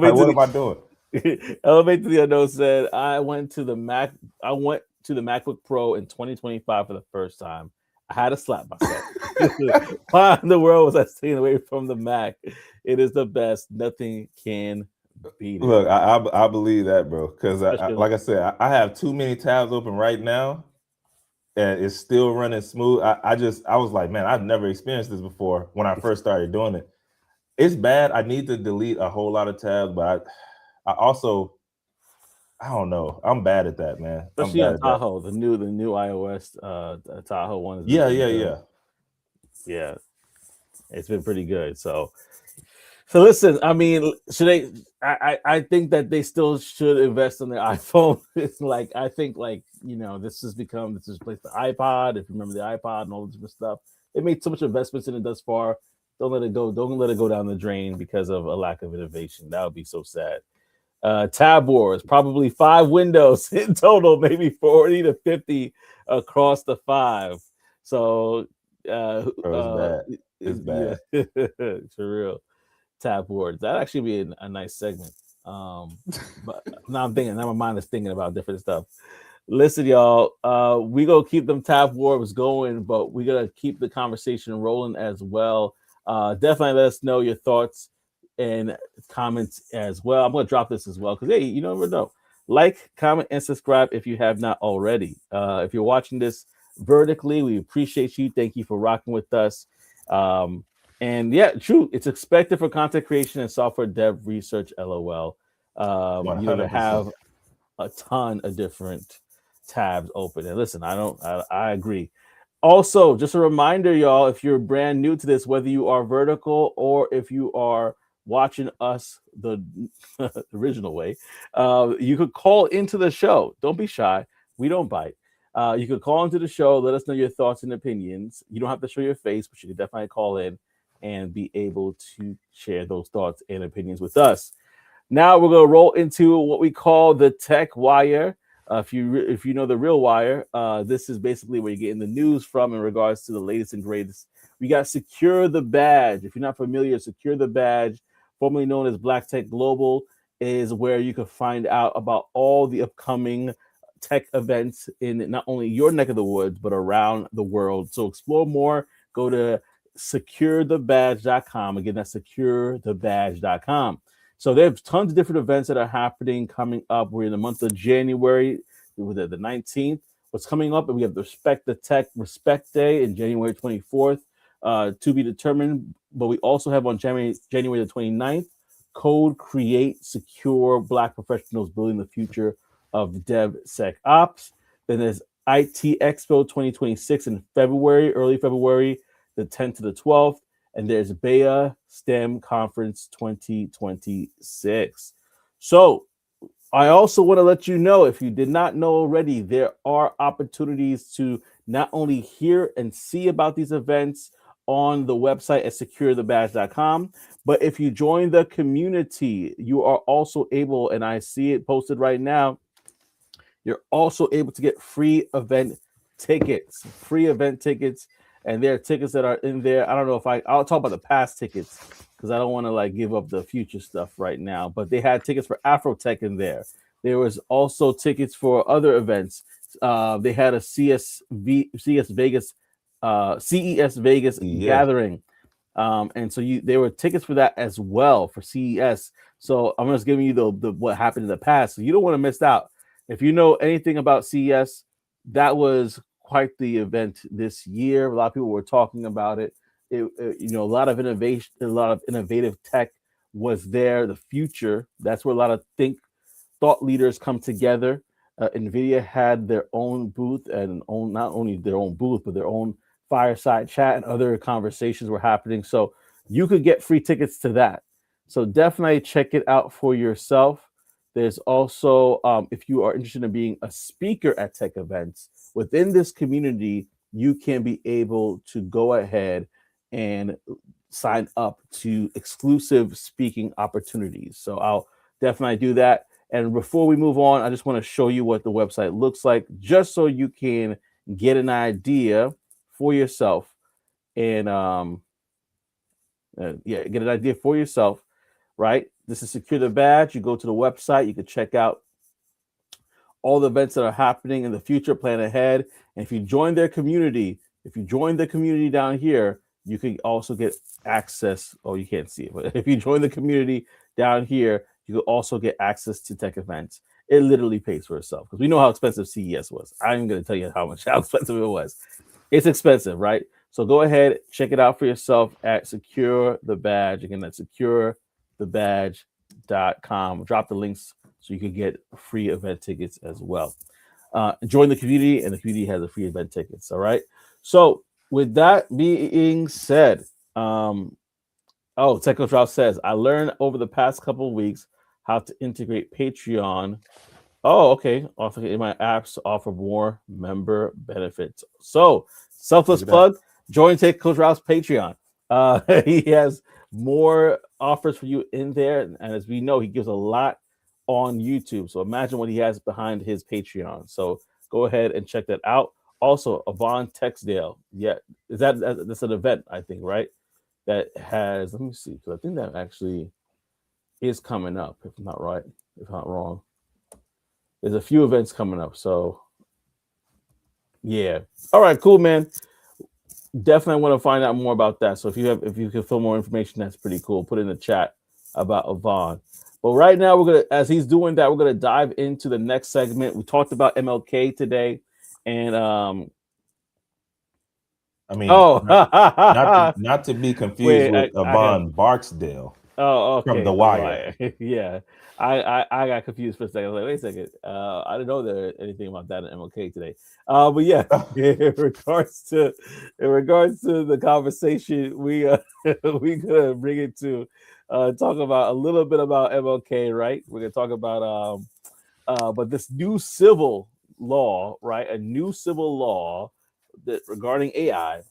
Like, elevate to what am I doing? the elevate to the unknown said, I went to the Mac. I went to the MacBook Pro in 2025 for the first time. I had to slap myself. Why in the world was I staying away from the Mac? It is the best. Nothing can beat it, Look, I believe that, bro. Because especially on like I said, I have too many tabs open right now, and it's still running smooth. I was like, man, I've never experienced this before when I first started doing it. It's bad. I need to delete a whole lot of tabs, but I also, I don't know. I'm bad at that, man. I'm especially bad on at that. Tahoe. The new iOS Tahoe one has been Yeah, pretty yeah, good. yeah. Yeah, it's been pretty good. So listen, I mean, should they? I think that they still should invest in their iPhone. Like I think, this has replaced the iPod. If you remember the iPod and all this different stuff, they made so much investments in it thus far. Don't let it go. Don't let it go down the drain because of a lack of innovation. That would be so sad. Tab Wars, probably 5 windows in total, maybe 40 to 50 across the 5. So, Bro, it's bad. It's yeah, bad. for real. Tab boards. That'd actually be a nice segment. But now my mind is thinking about different stuff. Listen, y'all, we gonna keep them tab wars going, but we gotta keep the conversation rolling as well. Definitely let us know your thoughts and comments as well. I'm gonna drop this as well because hey, you never know. Like, comment, and subscribe if you have not already. If you're watching this vertically, we appreciate you. Thank you for rocking with us. Um, And yeah, true. It's expected for content creation and software dev research. LOL. One They hundred percent. have a ton of different tabs open. And listen, I agree. Also, just a reminder, y'all, if you're brand new to this, whether you are vertical or if you are watching us the original way, you could call into the show. Don't be shy. We don't bite. You could call into the show. Let us know your thoughts and opinions. You don't have to show your face, but you can definitely call in and be able to share those thoughts and opinions with us. Now we're going to roll into what we call the Tech Wire. If you know the real wire, this is basically where you're getting the news from in regards to the latest and greatest. We got Secure the Badge. If you're not familiar, Secure the Badge, formerly known as Black Tech Global, is where you can find out about all the upcoming tech events in not only your neck of the woods but around the world. So explore more. Go to securethebadge.com. Again, that's securethebadge.com. So there's tons of different events that are happening coming up. We're in the month of January, with the 19th. What's coming up? And we have the Respect the Tech Respect Day in January 24th, to be determined. But we also have on January the 29th, Code Create Secure Black Professionals Building the Future of DevSecOps. Then there's IT Expo 2026 in February, early February, the 10th to the 12th. And there's BEA STEM Conference 2026. So I also want to let you know, if you did not know already, there are opportunities to not only hear and see about these events on the website at securethebadge.com, but if you join the community, you are also able, and I see it posted right now, you're also able to get free event tickets. And there are tickets that are in there. I don't know if I'll talk about the past tickets because I don't want to like give up the future stuff right now. But they had tickets for Afrotech in there. There was also tickets for other events. They had a CS Vegas, CES Vegas Yeah. gathering. And so there were tickets for that as well for CES. So I'm just giving you the what happened in the past. So you don't want to miss out. If you know anything about CES, that was quite the event this year. A lot of people were talking about it. A lot of innovation, a lot of innovative tech was there. The future. That's where a lot of thought leaders come together. Nvidia had their own booth and not only their own booth, but their own fireside chat and other conversations were happening. So you could get free tickets to that. So definitely check it out for yourself. There's also, if you are interested in being a speaker at tech events within this community, you can be able to go ahead and sign up to exclusive speaking opportunities. So I'll definitely do that. And before we move on, I just want to show you what the website looks like, just so you can get an idea for yourself. And get an idea for yourself, right? This is Secure the Badge. You go to the website, you can check out all the events that are happening in the future, plan ahead. And if you join their community, down here, you can also get access. Oh, you can't see it, but if you join the community down here, you can also get access to tech events. It literally pays for itself because we know how expensive CES was. I'm even going to tell you how expensive it was. It's expensive, right? So go ahead, check it out for yourself at Secure the Badge. Again, that's securethebadge.com. Drop the links so you can get free event tickets as well. Join the community, and the community has a free event tickets. All right. So with that being said, Techno Drop says, I learned over the past couple of weeks how to integrate Patreon. Oh, okay. Also in my apps to offer more member benefits. So selfless Look at that. plug, join Take Coach Ralph's Patreon. He has more offers for you in there. And as we know, he gives a lot on YouTube. So imagine what he has behind his Patreon. So go ahead and check that out. Also, Avon Texdale. Yeah, that's an event, I think, right? That has, let me see, because I think that actually is coming up, if not wrong. There's a few events coming up. So yeah. All right, cool, man. Definitely want to find out more about that. So if you can fill more information, that's pretty cool. Put in the chat about Avon. But right now, as he's doing that, we're gonna dive into the next segment. We talked about MLK today, and I mean, Oh, not to be confused wait, with I got. Yvonne Barksdale Oh, from okay. The The Wire. why? Yeah, I got confused for a second. I was like, wait a second. I didn't know there anything about that in MLK today. But yeah, in regards to the conversation, we gonna bring it to talk about a little bit about MLK, right? We're gonna talk about but this new civil law, right? A new civil law that regarding AI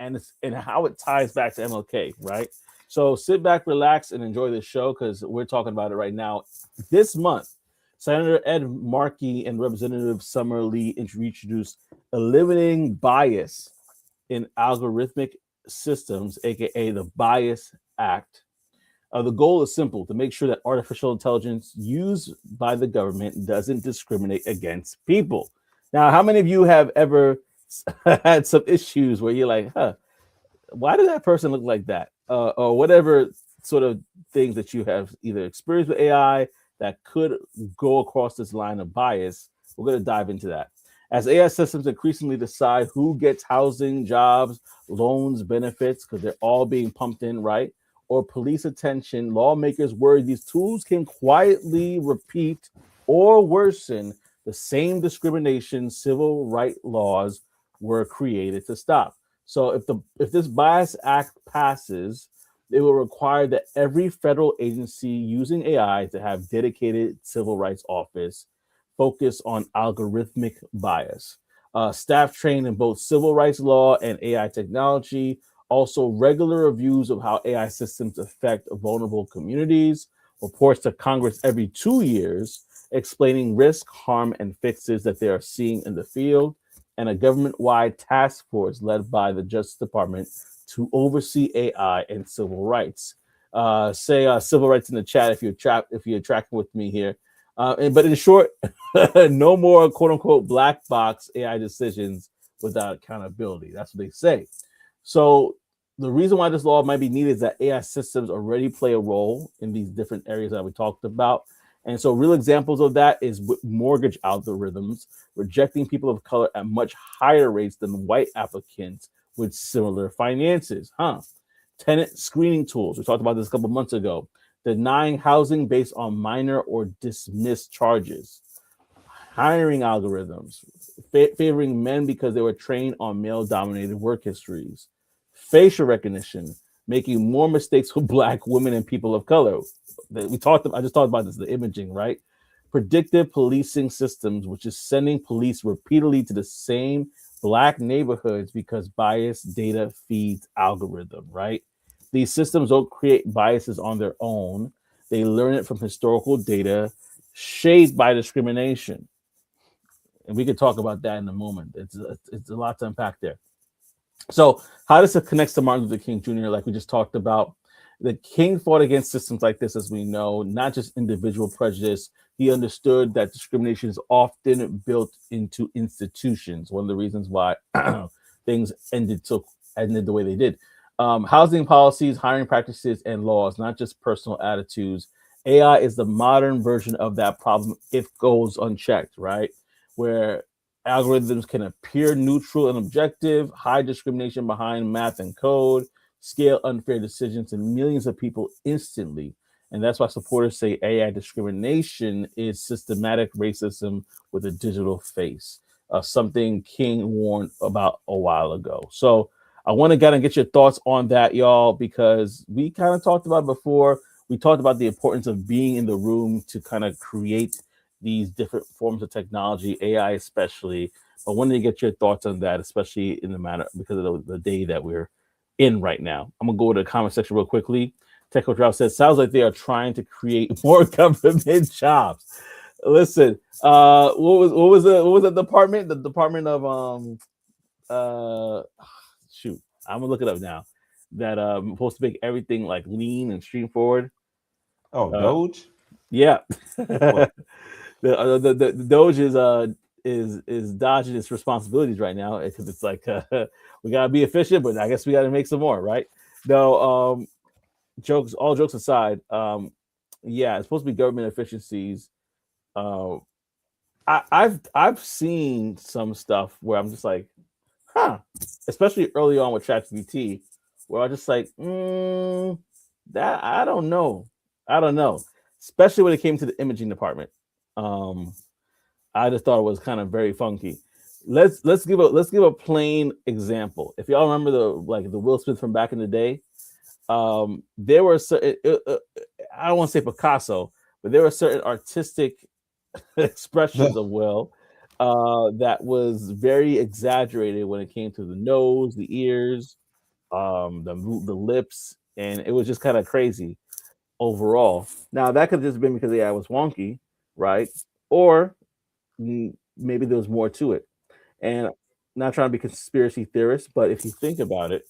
and how it ties back to MLK, right? So sit back, relax, and enjoy this show because we're talking about it right now. This month, Senator Ed Markey and Representative Summer Lee introduced eliminating bias in algorithmic systems, aka the Bias Act. The goal is simple to make sure that artificial intelligence used by the government doesn't discriminate against people. Now, how many of you have ever had some issues where you're like, huh, why did that person look like that? Or whatever sort of things that you have either experienced with AI that could go across this line of bias. We're going to dive into that. As AI systems increasingly decide who gets housing, jobs, loans, benefits, because they're all being pumped in, right? Or police attention, lawmakers worry these tools can quietly repeat or worsen the same discrimination civil right laws were created to stop. So if this bias act passes, it will require that every federal agency using AI to have dedicated civil rights office focus on algorithmic bias. Staff trained in both civil rights law and AI technology. Also, regular reviews of how AI systems affect vulnerable communities. Reports to Congress every 2 years explaining risk, harm, and fixes that they are seeing in the field and a government-wide task force led by the Justice Department to oversee AI and civil rights. Say civil rights in the chat if you're tracking with me here. But in short, no more quote unquote black box AI decisions without accountability. That's what they say. So the reason why this law might be needed is that AI systems already play a role in these different areas that we talked about. And so real examples of that is with mortgage algorithms rejecting people of color at much higher rates than white applicants with similar finances. Tenant screening tools. We talked about this a couple months ago. Denying housing based on minor or dismissed charges. Hiring algorithms. Favoring men because they were trained on male dominated work histories. Facial recognition. Making more mistakes with black women and people of color. I just talked about this, the imaging, right? Predictive policing systems, which is sending police repeatedly to the same black neighborhoods because bias data feeds algorithm, right? These systems don't create biases on their own. They learn it from historical data shaped by discrimination. And we could talk about that in a moment. It's a lot to unpack there. So, how does it connect to Martin Luther King Jr., like we just talked about? The King fought against systems like this, as we know, not just individual prejudice. He understood that discrimination is often built into institutions. One of the reasons why things ended the way they did. Housing policies, hiring practices, and laws, not just personal attitudes. AI is the modern version of that problem if goes unchecked, right? Where algorithms can appear neutral and objective, hide discrimination behind math and code, scale unfair decisions to millions of people instantly. And that's why supporters say AI discrimination is systematic racism with a digital face, something King warned about a while ago. So I want to kind of get your thoughts on that, y'all, because we kind of talked about it before. We talked about the importance of being in the room to kind of create these different forms of technology, AI especially. I wanted to get your thoughts on that, especially in the matter because of the day that we're in right now. I'm gonna go to the comment section real quickly. Techo Drop says, sounds like they are trying to create more government jobs. Listen, what was the department? The department of uh shoot, I'm gonna look it up now. That supposed to make everything like lean and stream forward. Oh, Uh Doge. yeah. What? The Doge is dodging its responsibilities right now because it's like we gotta be efficient, but I guess we gotta make some more, right? No, all jokes aside, yeah, it's supposed to be government efficiencies. Uh, I've seen some stuff where I'm just like, huh, especially early on with ChatGPT, where I was just like, that I don't know, I don't know, especially when it came to the imaging department. Um, I just thought it was kind of very funky. Let's give a plain example. If y'all remember the Will Smith from back in the day, there were certain, I don't want to say Picasso, but there were certain artistic expressions of Will that was very exaggerated when it came to the nose, the ears, the lips, and it was just kind of crazy overall. Now that could have just been because the AI was wonky, right? Or maybe there was more to it. And not trying to be conspiracy theorist, but if you think about it,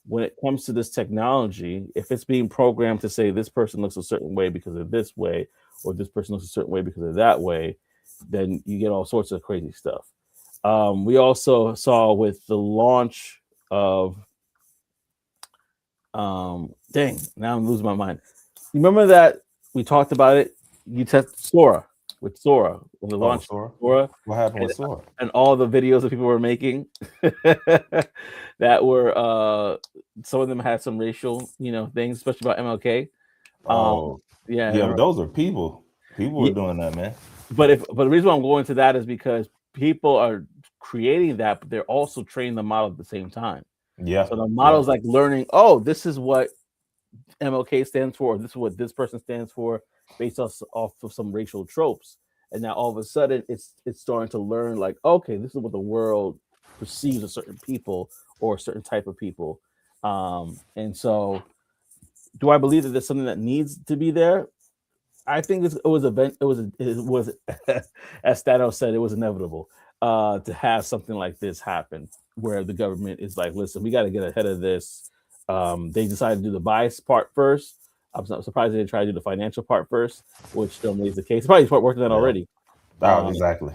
when it comes to this technology, if it's being programmed to say this person looks a certain way because of this way, or this person looks a certain way because of that way, then you get all sorts of crazy stuff. We also saw with the launch of, dang, now I'm losing my mind. You remember that we talked about it? You test Sora with Sora when the Oh, launch of Sora. Sora, What happened and, with Sora? and all the videos that people were making that were some of them had some racial, things, especially about MLK. Um, Oh, yeah, yeah, but those are people. People were yeah, doing that, man. but the reason why I'm going to that is because people are creating that, but they're also training the model at the same time. Yeah, So the yeah, model's like learning, oh, this is what MLK stands for, or this is what this person stands for, based off of some racial tropes. And now all of a sudden, it's starting to learn like, okay, this is what the world perceives of certain people or a certain type of people. And so, do I believe that there's something that needs to be there? I think it was event. It was as Thanos said, it was inevitable to have something like this happen, where the government is like, listen, we got to get ahead of this. They decided to do the bias part first. I'm surprised they didn't try to do the financial part first, which normally is the case. Probably start working on that yeah. already. Oh, Um, exactly.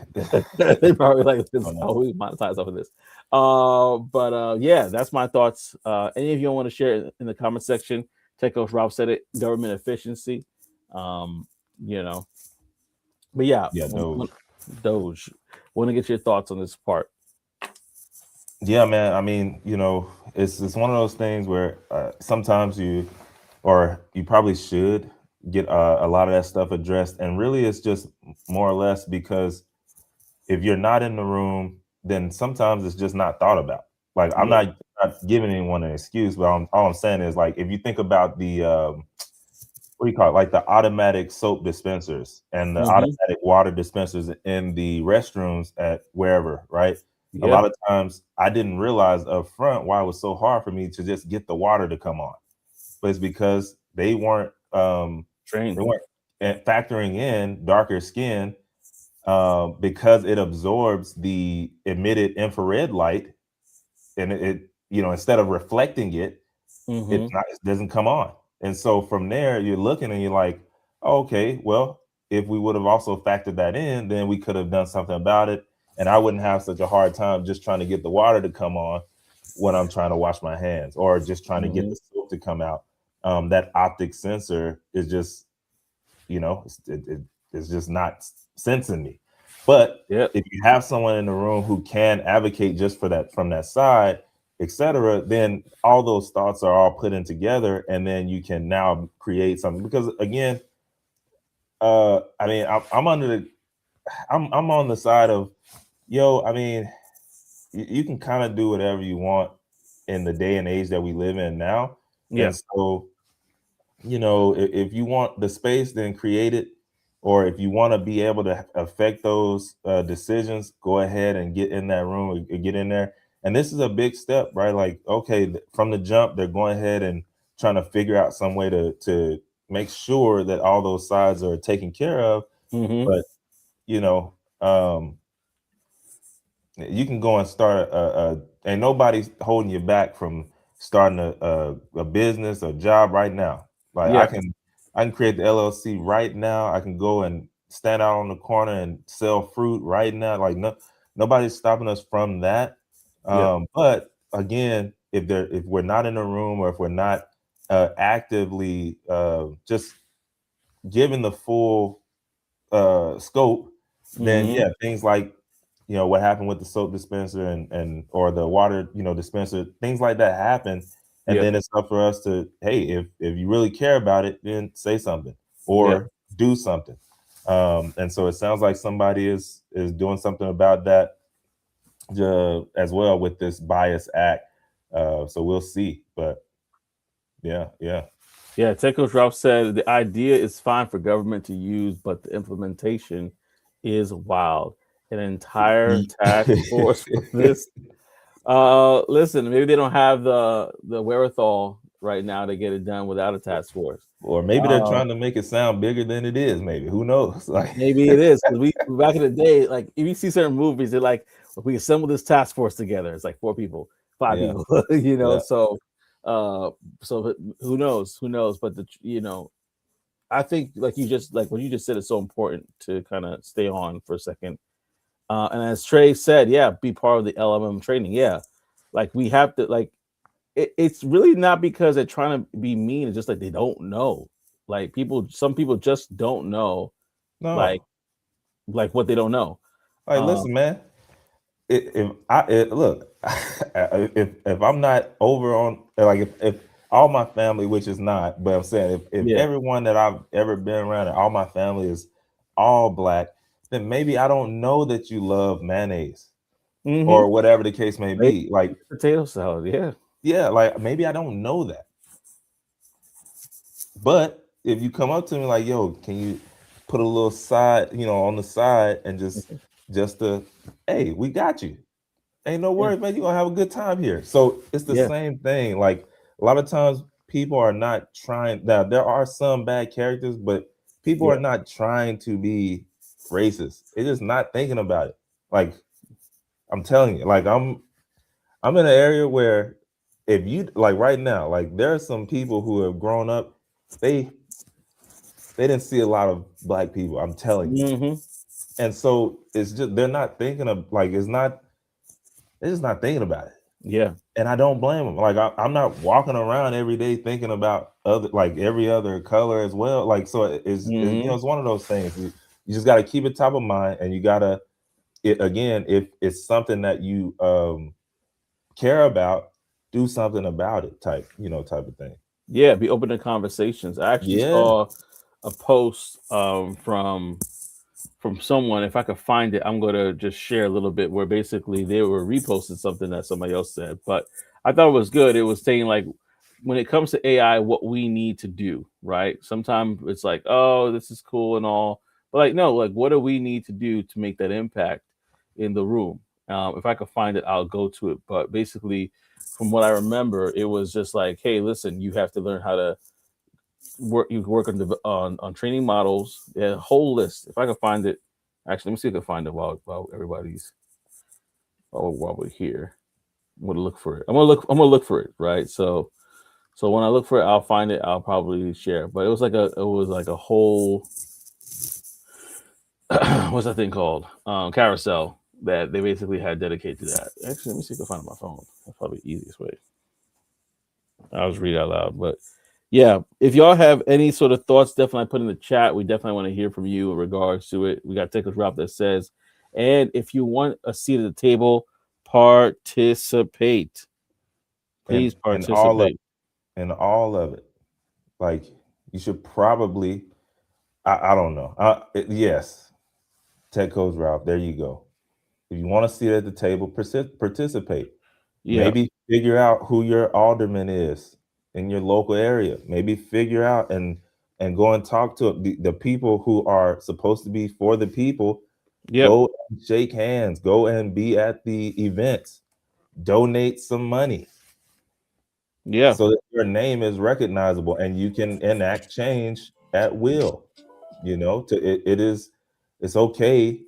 they probably like this. Oh no. Oh, we monetize off of this. But yeah, that's my thoughts. Any of you want to share it in the comment section? Tech Coach Rob said it. Government efficiency. Um, you know, but yeah, Yeah, Doge. Doge. Want to get your thoughts on this part? Yeah, man. I mean, it's one of those things where sometimes you probably should get a lot of that stuff addressed, and really, it's just more or less because if you're not in the room, then sometimes it's just not thought about. Like I'm Yeah. not giving anyone an excuse, but all I'm saying is like if you think about the what do you call it, like the automatic soap dispensers and the Mm-hmm. automatic water dispensers in the restrooms at wherever, right? A Yeah. lot of times I didn't realize up front why it was so hard for me to just get the water to come on, but it's because Train. they weren't factoring in darker skin because it absorbs the emitted infrared light, and instead of reflecting it, Mm-hmm. it doesn't come on. And so from there, you're looking and you're like, oh, okay, well, if we would have also factored that in, then we could have done something about it, and I wouldn't have such a hard time just trying to get the water to come on when I'm trying to wash my hands or just trying to get Mm-hmm. the soap to come out. That optic sensor is just it's just not sensing me. But Yep. if you have someone in the room who can advocate just for that from that side, etc., then all those thoughts are all put in together, and then you can now create something. Because again, I mean, I'm on the side of, I mean, you can kind of do whatever you want in the day and age that we live in now, Yeah. and so if you want the space, then create it. Or if you want to be able to affect those decisions, go ahead and get in that room or get in there. And this is a big step, right? Like, okay, from the jump, they're going ahead and trying to figure out some way to make sure that all those sides are taken care of. Mm-hmm. But, you know, um, you can go and start and nobody's holding you back from starting a business, a job right now. Like Yeah. I can create the LLC right now. I can go and stand out on the corner and sell fruit right now. Like nobody's stopping us from that. Yep. But again, if we're not in a room or if we're not actively just given the full scope, then Mm-hmm. yeah, things like what happened with the soap dispenser and or the water, dispenser, things like that happen. And Yeah. then it's up for us to, hey, if you really care about it, then say something Yeah. or do something. And so it sounds like somebody is doing something about that as well with this bias act. So we'll see. But yeah. Yeah, Ted Coach Ralph said the idea is fine for government to use, but the implementation is wild. An entire task force for this. Listen, maybe they don't have the wherewithal right now to get it done without a task force. Or maybe they're trying to make it sound bigger than it is. Maybe, who knows? Like, Maybe it is because we back in the day, like if you see certain movies, they're like, we assemble this task force together. It's like 4 people, 5 people, yeah, yeah, So, uh, so who knows? Who knows? But I think like what you just said is so important to kind of stay on for a second. And as Trey said, yeah, be part of the LMM training. Yeah, like we have to like it's really not because they're trying to be mean. It's just like they don't know. Like some people just don't know. Like no. like what they don't know. Like, Um, listen, man. Look, if I'm not over on, like, if all my family, which is not, but I'm saying if yeah. everyone that I've ever been around and all my family is all black, then maybe I don't know that you love mayonnaise Mm-hmm. or whatever the case may be. Like, Potato salad. Yeah. yeah, like maybe I don't know that. But if you come up to me like, yo, can you put a little side, on the side and just hey, we got you. Ain't no Yeah. worries, man. You're gonna have a good time here. So it's the Yeah. same thing. Like, a lot of times people are not trying. Now there are some bad characters, but people Yeah. are not trying to be racist. They're just not thinking about it. Like, I'm telling you, like I'm in an area where if you like right now, like there are some people who have grown up, they didn't see a lot of black people. I'm telling you. Mm-hmm. And so it's just they're not thinking of like they're just not thinking about it. Yeah. And I don't blame them. Like I'm not walking around every day thinking about other like every other color as well. Like so Mm-hmm. it's one of those things. You just got to keep it top of mind, and you got to again if it's something that you care about, do something about it. Type of thing. Yeah. Be open to conversations. I actually Yeah, saw a post from someone. If I could find it, I'm gonna just share a little bit where basically they were reposting something that somebody else said. But I thought it was good. It was saying like when it comes to AI, what we need to do, right? Sometimes it's like, oh, this is cool and all, but like no, like what do we need to do to make that impact in the room? If I could find it, I'll go to it. But basically, from what I remember, it was just like, hey, listen, you have to learn how to work. You work on training models. Yeah, whole list. If I can find it, actually, let me see if I can find it while everybody's while we're here. I'm gonna look for it. I'm gonna look for it. Right. So when I look for it, I'll find it. I'll probably share. But it was like a whole what's that thing called? Carousel that they basically had dedicated to that. Actually, let me see if I can find it on my phone. That's probably the easiest way. I'll just read it out loud. But yeah, if y'all have any sort of thoughts, definitely put in the chat. We definitely want to hear from you in regards to it. We got Tickles Drop that says, and if you want a seat at the table, participate. and Please participate. all of it. Like you should probably. I don't know. Yes, Tech Coach Ralph. There you go. If you want to sit at the table, participate. Yeah. Maybe figure out who your alderman is in your local area. Maybe figure out and go and talk to the people who are supposed to be for the people. Yep. Go and shake hands. Go and be at the events. Donate some money Yeah. so that your name is recognizable and you can enact change at will. It's okay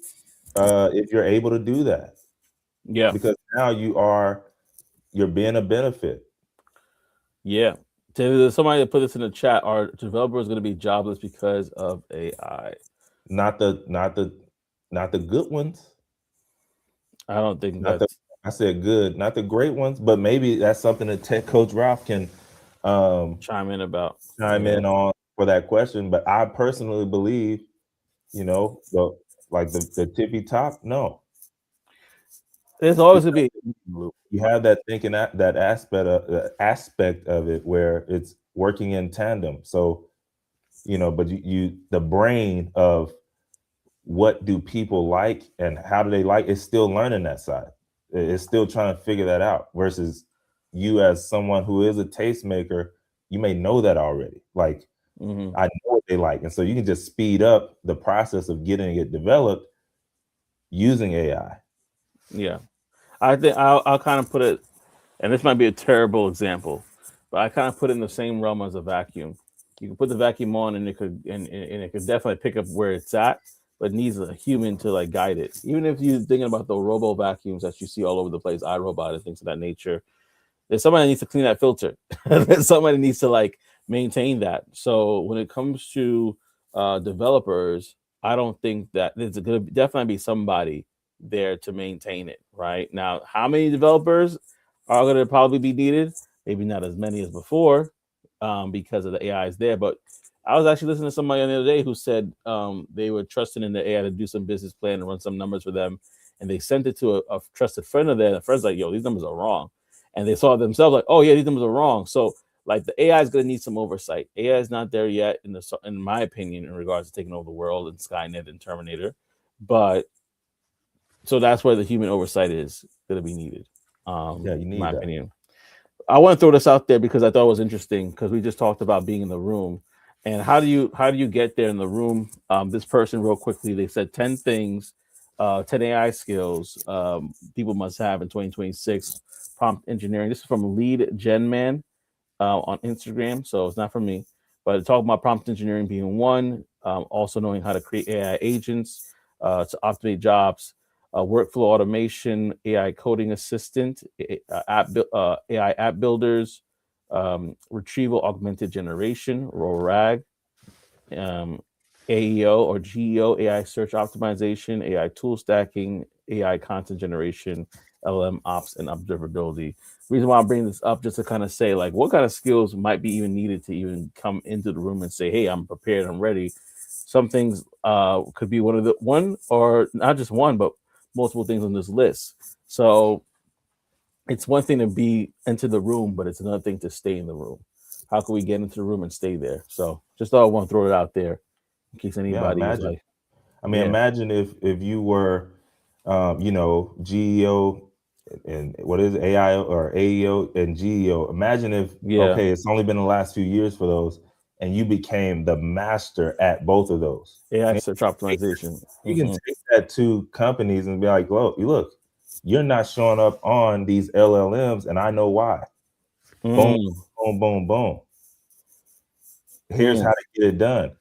if you're able to do that Yeah. because now you're being a benefit. Yeah. There's somebody that put this in the chat. Are developers going to be jobless because of AI? Not the not the not the good ones. I don't think Not the that's I said good, not the great ones, but maybe that's something that Tech Coach Ralph can um chime in about. chime Yeah. in on for that question. But I personally believe, the tippy top, no. There's always gonna be a loop. You have that thinking, that aspect of it where it's working in tandem. So, but you the brain of what do people like and how do they like, it's still learning that side. It's still trying to figure that out, versus you as someone who is a tastemaker, you may know that already. Like, I know what they like, and so you can just speed up the process of getting it developed using AI. Yeah, I think I'll kind of put it, and this might be a terrible example, but I kind of put it in the same realm as a vacuum. You can put the vacuum on, and it could definitely pick up where it's at, but it needs a human to like guide it. Even if you're thinking about the robo vacuums that you see all over the place, iRobot and things of that nature, there's somebody that needs to clean that filter. There's somebody that needs to like maintain that. So when it comes to developers, I don't think that there's going to definitely be somebody there to maintain it. Right now, how many developers are going to probably be needed? Maybe not as many as before, because of the AI is there. But I was actually listening to somebody the other day who said they were trusting in the AI to do some business plan and run some numbers for them, and they sent it to a trusted friend of theirs. The friend's like, "Yo, these numbers are wrong." And they saw themselves like, oh yeah, these numbers are wrong. So like the AI is going to need some oversight. AI is not there yet, in my opinion, in regards to taking over the world and Skynet and Terminator. But so that's where the human oversight is going to be needed. Yeah, you in need my that. opinion. I want to throw this out there because I thought it was interesting because we just talked about being in the room. And how do you get there in the room? This person real quickly, they said 10 things, 10 AI skills people must have in 2026. Prompt engineering. This is from Lead Gen Man on Instagram, so it's not from me. But talking about prompt engineering being one, also knowing how to create AI agents to automate jobs, workflow automation, AI coding assistant, AI app builders, retrieval augmented generation, or RAG, um, AEO or GEO, AI search optimization, AI tool stacking, AI content generation, LM ops, and observability. Reason why I'm bringing this up just to kind of say like what kind of skills might be even needed to even come into the room and say, hey, I'm prepared, I'm ready. Some things could be one or not just one, but multiple things on this list. So it's one thing to be into the room, but it's another thing to stay in the room. How can we get into the room and stay there? So just thought I want to throw it out there in case Yeah, anybody was imagine. like, I mean, yeah, imagine if you were, GEO and what is it, AI or AEO and GEO. Imagine if, yeah, okay, it's only been the last few years for those, and you became the master at both of those. AI And search optimization. you can take that to companies and be like, look, you're not showing up on these LLMs, and I know why. Boom, Mm, boom, boom, boom. Here's how mm, to get it done.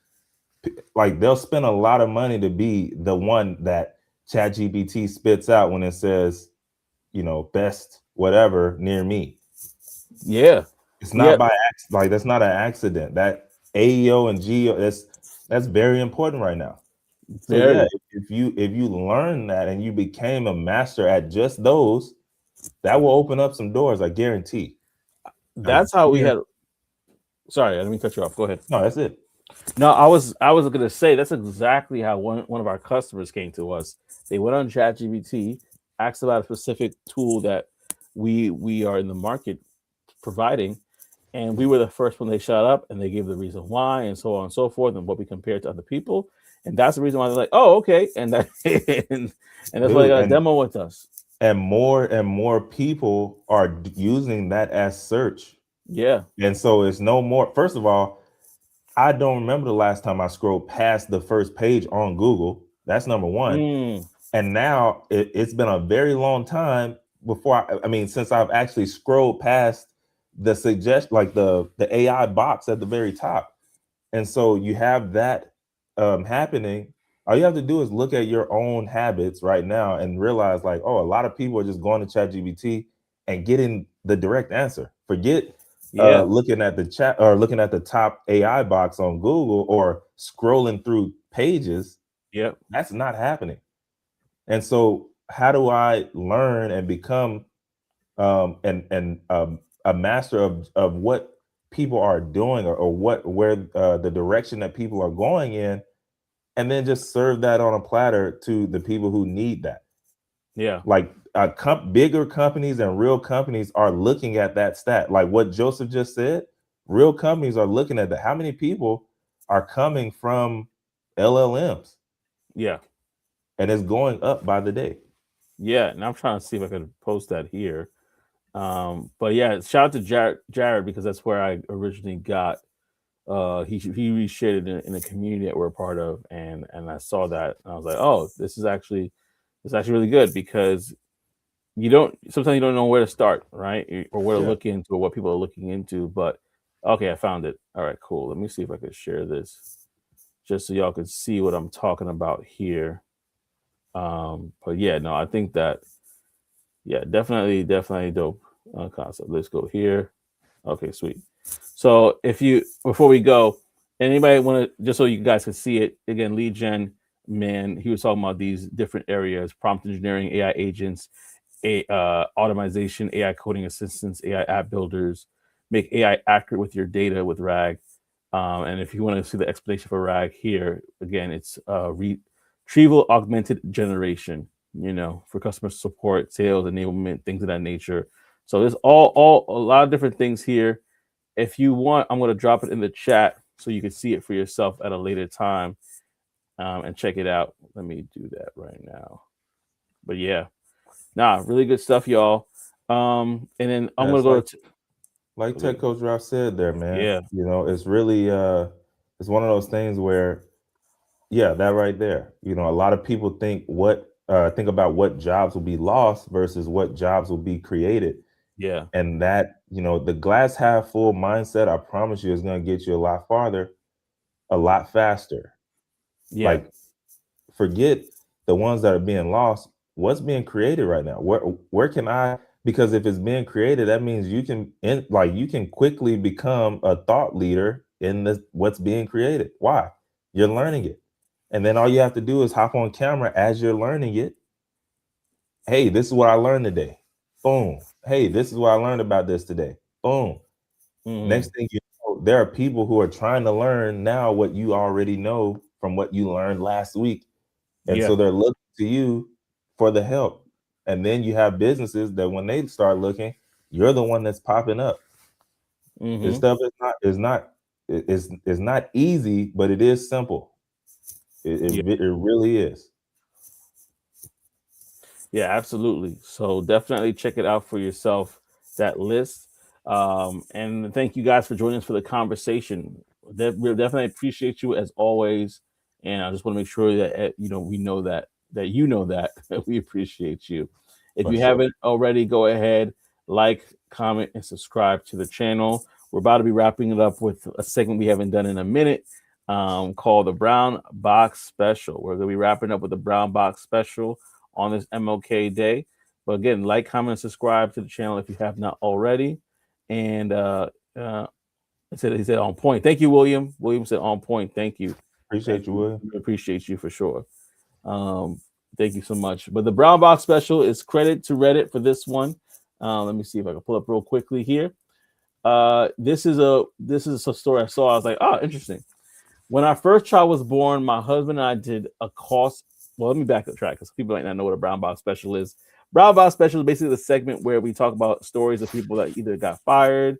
Like they'll spend a lot of money to be the one that ChatGPT spits out when it says, best whatever near me. yeah, It's yeah, not by accident. Like that's not an accident. That AEO and GEO, that's very important right now. So yeah, very. if you learn that and you became a master at just those, that will open up some doors. I guarantee. I That's how we guarantee. had. Sorry, I didn't mean to cut you off. Go ahead. No, that's it. No, I was gonna say that's exactly how one of our customers came to us. They went on ChatGPT, asked about a specific tool that we are in the market providing, and we were the first one they shot up, and they gave the reason why, and so on and so forth, and what we compared to other people, and that's the reason why they're like, oh, okay, and that and that's why they Dude, got a demo with us. and more people are using that as search. Yeah. And so it's no more. First of all, I don't remember the last time I scrolled past the first page on Google. That's number one. Mm, And now it's been a very long time before I mean, since I've actually scrolled past the suggest like the AI box at the very top. And so you have that happening. All you have to do is look at your own habits right now and realize, like, oh, a lot of people are just going to ChatGPT and getting the direct answer. Forget yeah. looking at the chat or looking at the top AI box on Google or scrolling through pages. Yep. That's not happening. And so, how do I learn and become a master of what people are doing, or where the direction that people are going in, and then just serve that on a platter to the people who need that. Yeah. Like bigger companies and real companies are looking at that stat. Like what Joseph just said, real companies are looking at that. How many people are coming from LLMs? Yeah. And it's going up by the day. Yeah. And I'm trying to see if I can post that here. But yeah, shout out to Jared because that's where I originally got. He reshared it in a community that we're a part of, and I saw that and I was like, oh, this is actually really good because sometimes you don't know where to start, right? Or where to Yeah. look into or what people are looking into. But okay, I found it. All right, cool. Let me see if I could share this just so y'all can see what I'm talking about here. But yeah, no, I think that yeah, definitely dope concept. Let's go here. Okay, sweet. So if you before we go, anybody want to just so you guys can see it again, lead gen man, he was talking about these different areas: prompt engineering, AI agents, automation, AI coding assistants, AI app builders, make AI accurate with your data with RAG. And if you want to see the explanation for RAG here, again, it's retrieval augmented generation. For customer support, sales enablement, things of that nature. So there's all a lot of different things here. If you want, I'm going to drop it in the chat so you can see it for yourself at a later time and check it out. Let me do that right now. But yeah, really good stuff, y'all. And then I'm Yeah, gonna it's go like to like okay, Tech Coach Ralph said there, man. yeah, It's really it's one of those things where, yeah, that right there. A lot of people think about what jobs will be lost versus what jobs will be created. yeah, And that, the glass half full mindset, I promise you, is going to get you a lot farther, a lot faster. yeah, Like, forget the ones that are being lost. What's being created right now? Where can I? Because if it's being created, that means you can quickly become a thought leader in what's being created. Why? You're learning it, and then all you have to do is hop on camera as you're learning it. Hey, this is what I learned today. Boom. Hey, this is what I learned about this today. Boom. mm-hmm. Next thing you know, there are people who are trying to learn now what you already know from what you learned last week. And Yeah, so they're looking to you for the help. And then you have businesses that when they start looking, you're the one that's popping up. This mm-hmm. stuff is not easy, but it is simple. Yeah, It really is. yeah, absolutely. So definitely check it out for yourself. That list. And thank you guys for joining us for the conversation. We definitely appreciate you as always. And I just want to make sure that we know that you know that we appreciate you. If For you sure. haven't already, go ahead, like, comment, and subscribe to the channel. We're about to be wrapping it up with a segment we haven't done in a minute, called the Brown Box Special. We're gonna be wrapping up with the Brown Box Special on this MLK Day. But again, like, comment, and subscribe to the channel if you have not already. And he said on point. Thank you, William. William said on point. Thank you. Thank Appreciate you, you. William. We appreciate you for sure. Um, thank you so much. But the Brown Box Special is credit to Reddit for this one. Let me see if I can pull up real quickly here. This is a story I saw. I was like, oh, interesting. When our first child was born, my husband and I did a cost. Well, let me back the track because people might not know what a brown box special is. Brown box special is basically the segment where we talk about stories of people that either got fired,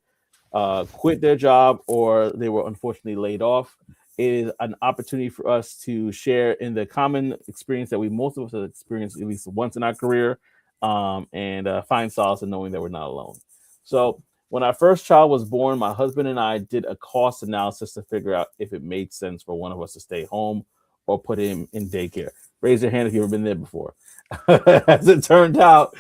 quit their job, or they were unfortunately laid off. It is an opportunity for us to share in the common experience that most of us have experienced at least once in our career, and find solace in knowing that we're not alone. So when our first child was born, my husband and I did a cost analysis to figure out if it made sense for one of us to stay home or put him in daycare. Raise your hand if you've ever been there before. As it turned out,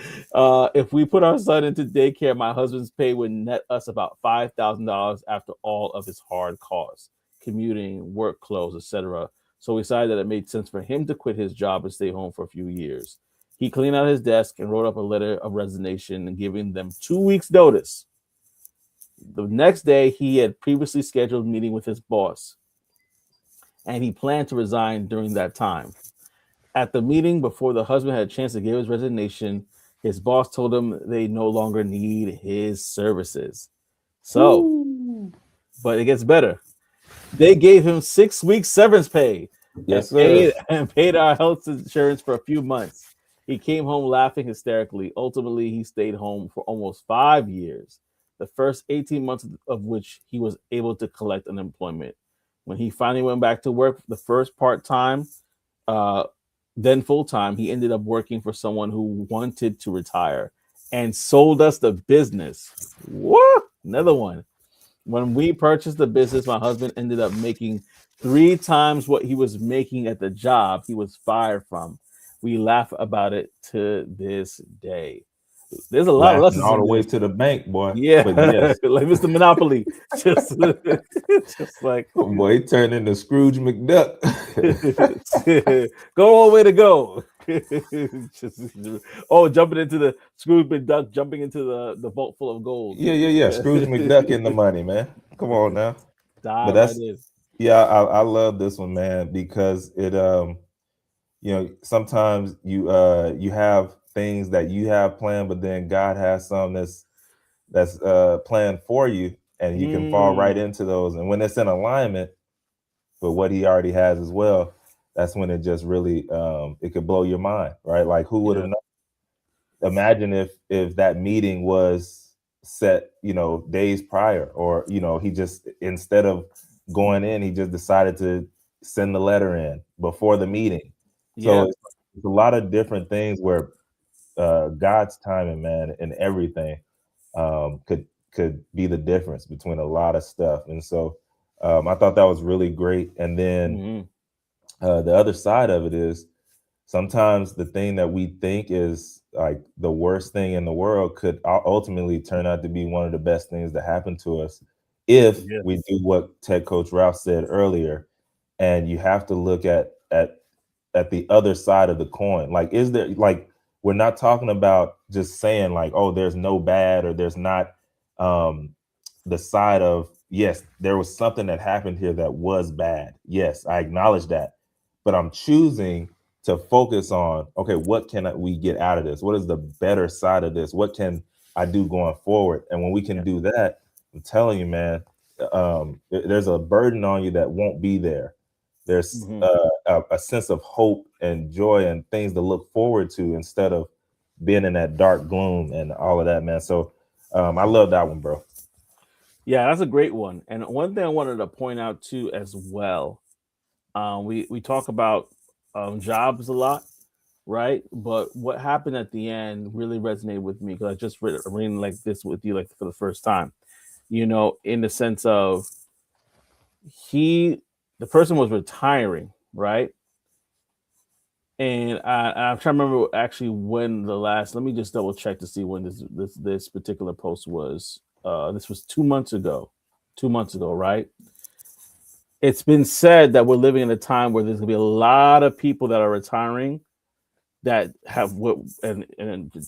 if we put our son into daycare, my husband's pay would net us about $5,000 after all of his hard costs, commuting, work clothes, etc. So we decided that it made sense for him to quit his job and stay home for a few years. He cleaned out his desk and wrote up a letter of resignation and giving them 2 weeks' notice. The next day, he had previously scheduled a meeting with his boss, and he planned to resign during that time. At the meeting, before the husband had a chance to give his resignation, his boss told him they no longer need his services. So, Woo. but it gets better. They gave him 6 weeks severance pay and Yes, sir. paid our health insurance for a few months. He came home laughing hysterically. Ultimately, he stayed home for almost 5 years, the first 18 months of which he was able to collect unemployment. When he finally went back to work, the first part time, uh, then full time, he ended up working for someone who wanted to retire and sold us the business. What? Another one. When we purchased the business, my husband ended up making 3 times what he was making at the job he was fired from. We laugh about it to this day. There's a lot of Laughing lessons all in the way this. to the bank, boy. Yeah, But yes, like Mr. Monopoly, just, just like boy, he turned into Scrooge McDuck. go all the way to go. Just, oh, jumping into the Scrooge McDuck, jumping into the vault full of gold. Yeah. Scrooge McDuck in the money, man. Come on now. But Dive right that's in. yeah, I love this one, man, because it sometimes you have things that you have planned, but then God has some that's planned for you, and you can fall right Mm, into those. And when it's in alignment with what He already has as well, that's when it just really it could blow your mind, right? Like who would have yeah, known? Imagine if that meeting was set, days prior, or he just, instead of going in, he just decided to send the letter in before the meeting. So yeah. it's a lot of different things where God's timing, man, and everything could be the difference between a lot of stuff. And so I thought that was really great. And then Hmm. the other side of it is, sometimes the thing that we think is like the worst thing in the world could ultimately turn out to be one of the best things that happen to us if Yeah. we do what Tech Coach Ralph said earlier. And you have to look at the other side of the coin. Like, is there, like, we're not talking about just saying like, oh, there's no bad, or there's not um the side of, yes, there was something that happened here that was bad. Yes, I acknowledge that. But I'm choosing to focus on, okay, what can we get out of this? What is the better side of this? What can I do going forward? And when we can Yeah. do that, I'm telling you, man, there's a burden on you that won't be there. There's Hmm. a sense of hope and joy and things to look forward to, instead of being in that dark gloom and all of that, man. So I love that one, bro. Yeah, that's a great one. And one thing I wanted to point out too, as well, we talk about jobs a lot, right? But what happened at the end really resonated with me because I just reading like this with you like for the first time. In the sense of he, the person was retiring, right? And I'm trying to remember actually when the last. Let me just double check to see when this particular post was. This was 2 months ago. 2 months ago, right? It's been said that we're living in a time where there's gonna be a lot of people that are retiring that have what, and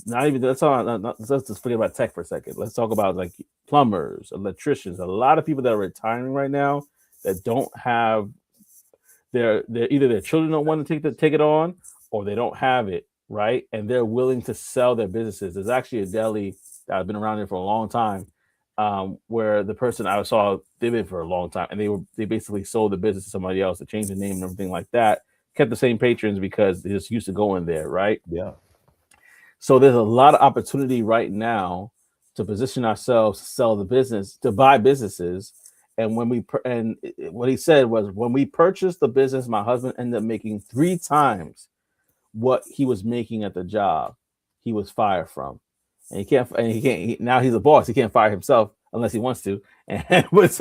not even let's talk let's just forget about tech for a second. Let's talk about like plumbers, electricians. A lot of people that are retiring right now that don't have they're either their children don't want to take it on, or they don't have it, right, and they're willing to sell their businesses. There's actually a deli that I've been around here for a long time, where the person I saw, they've been for a long time, and they basically sold the business to somebody else to change the name and everything like that, kept the same patrons because they just used to go in there, right? Yeah. So there's a lot of opportunity right now to position ourselves to sell the business, to buy businesses. And what he said was, when we purchased the business, my husband ended up making 3 times what he was making at the job he was fired from. Now he's a boss. He can't fire himself unless he wants to. And but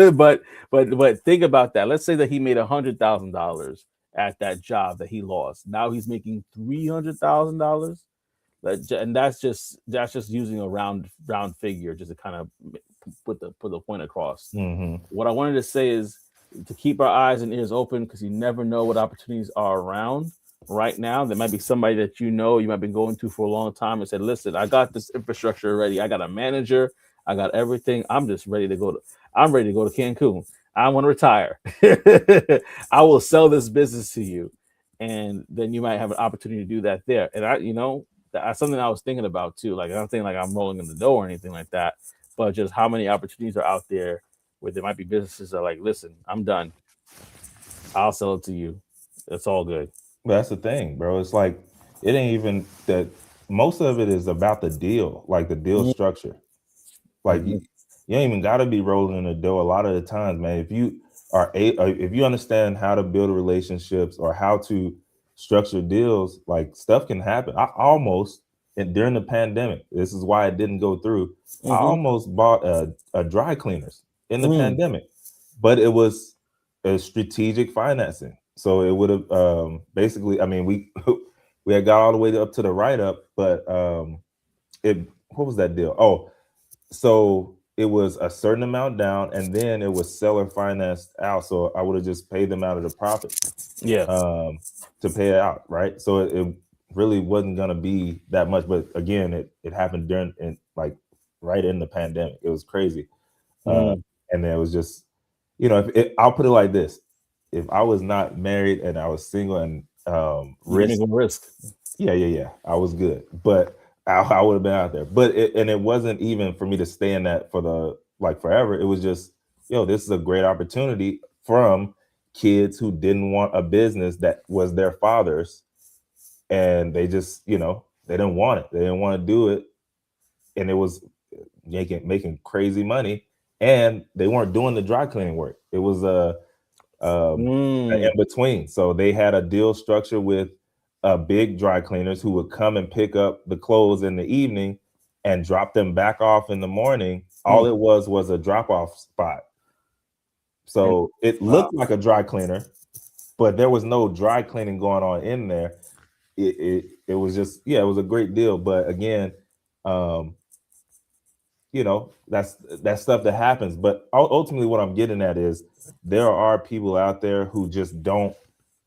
think about that. Let's say that he made $100,000 at that job that he lost. Now he's making $300,000, and that's just using a round figure just to kind of put the point across. Hmm. What I wanted to say is to keep our eyes and ears open, because you never know what opportunities are around right now. There might be somebody that you might be going to for a long time and said, listen, I got this infrastructure already. I got a manager. I got everything. I'm ready to go to Cancun. I want to retire. I will sell this business to you. And then you might have an opportunity to do that there. And that's something I was thinking about too. Like, I don't think like I'm rolling in the door or anything like that, but just how many opportunities are out there where there might be businesses that are like, listen, I'm done. I'll sell it to you. It's all good. But that's the thing, bro. It's like it ain't even that. Most of it is about the deal, like the deal Mhm, structure. Like mhm, you ain't even got to be rolling the dough a lot of the times, man. If you if you understand how to build relationships or how to structure deals, like stuff can happen. I almost, and during the pandemic, this is why it didn't go through. I mhm, almost bought a dry cleaners in the mm, pandemic, but it was a strategic financing. So it would have basically, I mean, we we had got all the way up to the write up, but it what was that deal? Oh, so it was a certain amount down, and then it was seller financed out. So I would have just paid them out of the profits yeah. um, to pay it out, right? So it really wasn't gonna be that much. But again, it happened during like right in the pandemic. It was crazy, uh, Mm, and then it was just I'll put it like this: if I was not married and I was single and you risk make a risk. yeah. I was good, but I would have been out there. But it wasn't even for me to stay in that for the like forever. It was just, this is a great opportunity from kids who didn't want a business that was their father's, and they just, they didn't want it. They didn't want to do it, and it was making crazy money, and they weren't doing the dry cleaning work. It was in Mm, between. So they had a deal structure with big dry cleaners who would come and pick up the clothes in the evening and drop them back off in the morning. All mm, it was a drop off spot. and So it wow. looked like a dry cleaner, but there was no dry cleaning going on in there. It was just, yeah, it was a great deal. But again, um, that's stuff that happens. But ultimately, what I'm getting at is there are people out there who just don't,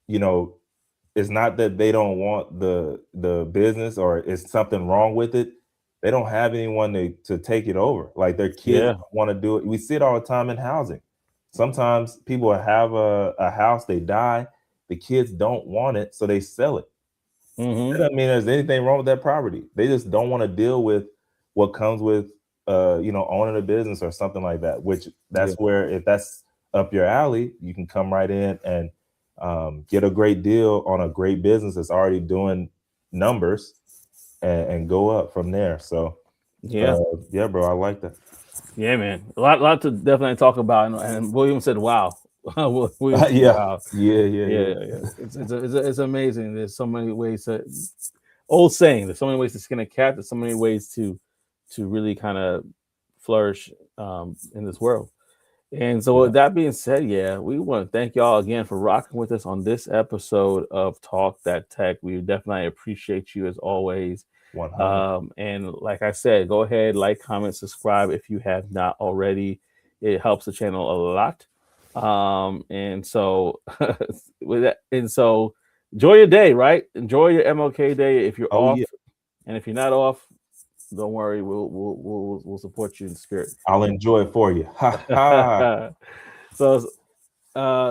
you know, it's not that they don't want the business or it's something wrong with it. They don't have anyone to take it over. Like their kids Yeah. don't want to do it. We see it all the time in housing. Sometimes people have a house, they die, the kids don't want it, so they sell it. That Mm-hmm. doesn't mean there's anything wrong with that property. They just don't want to deal with what comes with owning a business or something like that. Which Yeah. that's where if that's up your alley, you can come right in and get a great deal on a great business that's already doing numbers and go up from there. So Yeah. yeah, bro, I like that. Yeah, man. A lot to definitely talk about. And William said, "Wow." William said, Yeah, "Wow." yeah. Yeah. It's amazing. There's so many ways to old saying. There's so many ways to skin a cat. There's so many ways to really kind of flourish in this world. And so, Yeah, with that being said, yeah, we want to thank y'all again for rocking with us on this episode of Talk That Tech. We definitely appreciate you as always. 100. And like I said, go ahead, like, comment, subscribe if you have not already. It helps the channel a lot. And so, with that, and so, enjoy your day, right? Enjoy your MLK day if you're Oh off, yeah, and if you're not off, don't worry, we'll support you in spirit. I'll enjoy it for you. Ha ha. so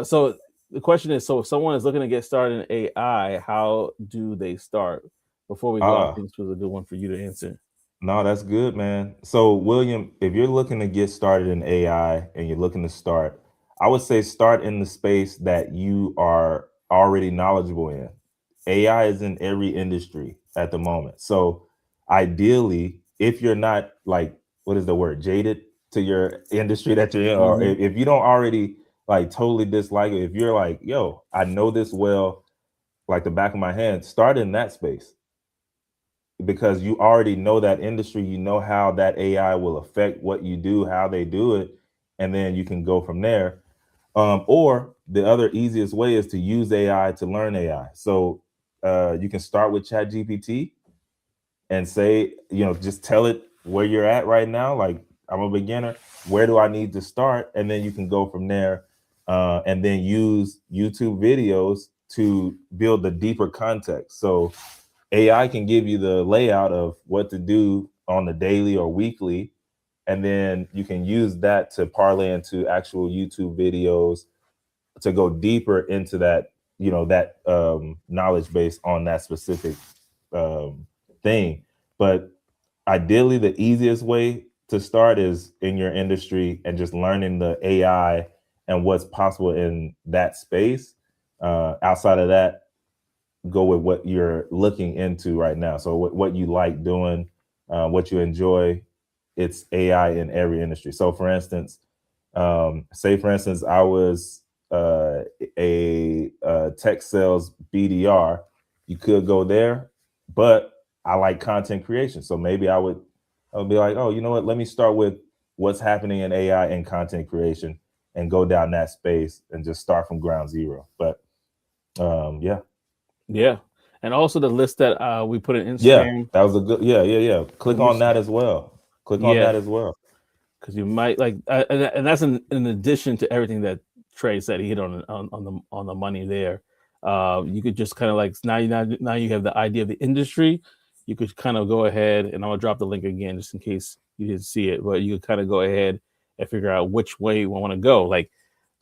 so the question is, so if someone is looking to get started in AI, how do they start? Before we go, I Ah. think this was a good one for you to answer. No, that's good, man. So, William, if you're looking to get started in AI and you're looking to start, I would say start in the space that you are already knowledgeable in. AI is in every industry at the moment. So, ideally, if you're not like, what is the word, jaded to your industry that you're in, or Hmm. if you don't already like totally dislike it, if you're like, yo, I know this well, like the back of my hand, start in that space because you already know that industry, you know how that AI will affect what you do, how they do it, and then you can go from there. Or the other easiest way is to use AI to learn AI. So you can start with ChatGPT and say, just tell it where you're at right now. Like, I'm a beginner. Where do I need to start? And then you can go from there and then use YouTube videos to build the deeper context. So AI can give you the layout of what to do on the daily or weekly, and then you can use that to parlay into actual YouTube videos to go deeper into that, that knowledge base on that specific um, thing. But ideally, the easiest way to start is in your industry and just learning the AI and what's possible in that space. Outside of that, go with what you're looking into right now. So what you like doing, what you enjoy. It's AI in every industry. So for instance, say for instance, I was a tech sales BDR. You could go there, but I like content creation. So maybe I would be like, oh, you know what? Let me start with what's happening in AI and content creation and go down that space and just start from ground zero. But yeah. Yeah. And also the list that we put in Yeah, Instagram. that was a good. Yeah. Click When you on that as well. Click on yeah, that as well. because you might like, and that's in addition to everything that Trey said. He hit on the money there. You could just kind of like now you have the idea of the industry. You could kind of go ahead, and I'm gonna drop the link again just in case you didn't see it. But you could kind of go ahead and figure out which way you want to go. Like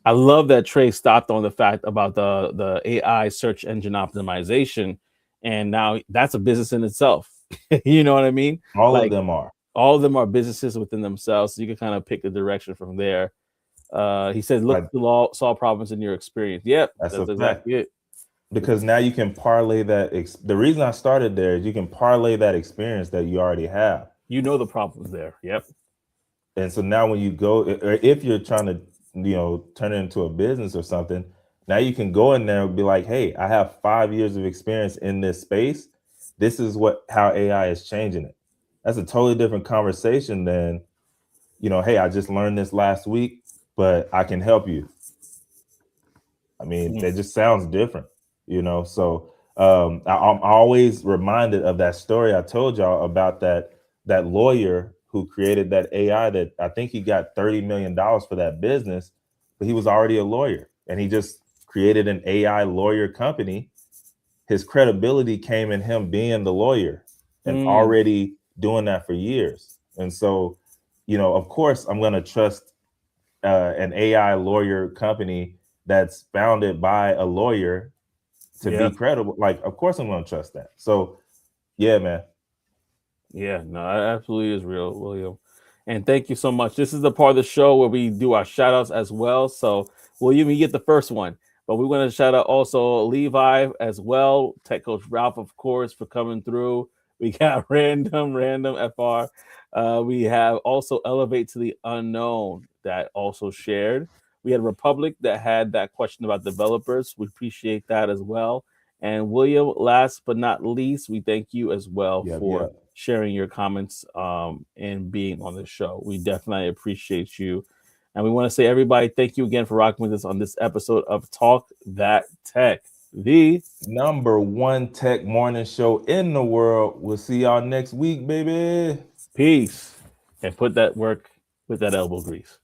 I love that Trey stopped on the fact about the AI search engine optimization, and now that's a business in itself. You know what I mean? All of Like them are. all of them are businesses within themselves. So you can kind of pick the direction from there. He said, "Look Like to law, solve problems in your experience." Yep, that's a that's fact. exactly it. Because now you can parlay that. The reason I started there is you can parlay that experience that you already have. You know the problems there. Yep. And so now when you go, or if you're trying to, turn it into a business or something, now you can go in there and be like, hey, I have 5 years of experience in this space. This is how AI is changing it. That's a totally different conversation than, hey, I just learned this last week, but I can help you. I mean, Mm, that just sounds different, So I'm always reminded of that story I told y'all about that lawyer who created that AI that I think he got $30 million for that business, but he was already a lawyer and he just created an AI lawyer company. His credibility came in him being the lawyer and mm, already doing that for years. And so, of course, I'm going to trust an AI lawyer company that's founded by a lawyer to yeah. be credible. Like, of course, I'm going to trust that. So, yeah, man. Yeah. No, that absolutely is real, William. And thank you so much. This is the part of the show where we do our shout outs as well. So, William, you get the first one. But we want to shout out also Levi as well, Tech Coach Ralph, of course, for coming through. We got random FR. We have also Elevate to the Unknown that also shared. We had Republic that had that question about developers. We appreciate that as well. And William, last but not least, we thank you as well Yep, for yep. sharing your comments and being on the show. We definitely appreciate you. And we want to say, everybody, thank you again for rocking with us on this episode of Talk That Tech, the Number one tech morning show in the world. We'll see y'all next week, baby. peace. And put that work with that elbow grease.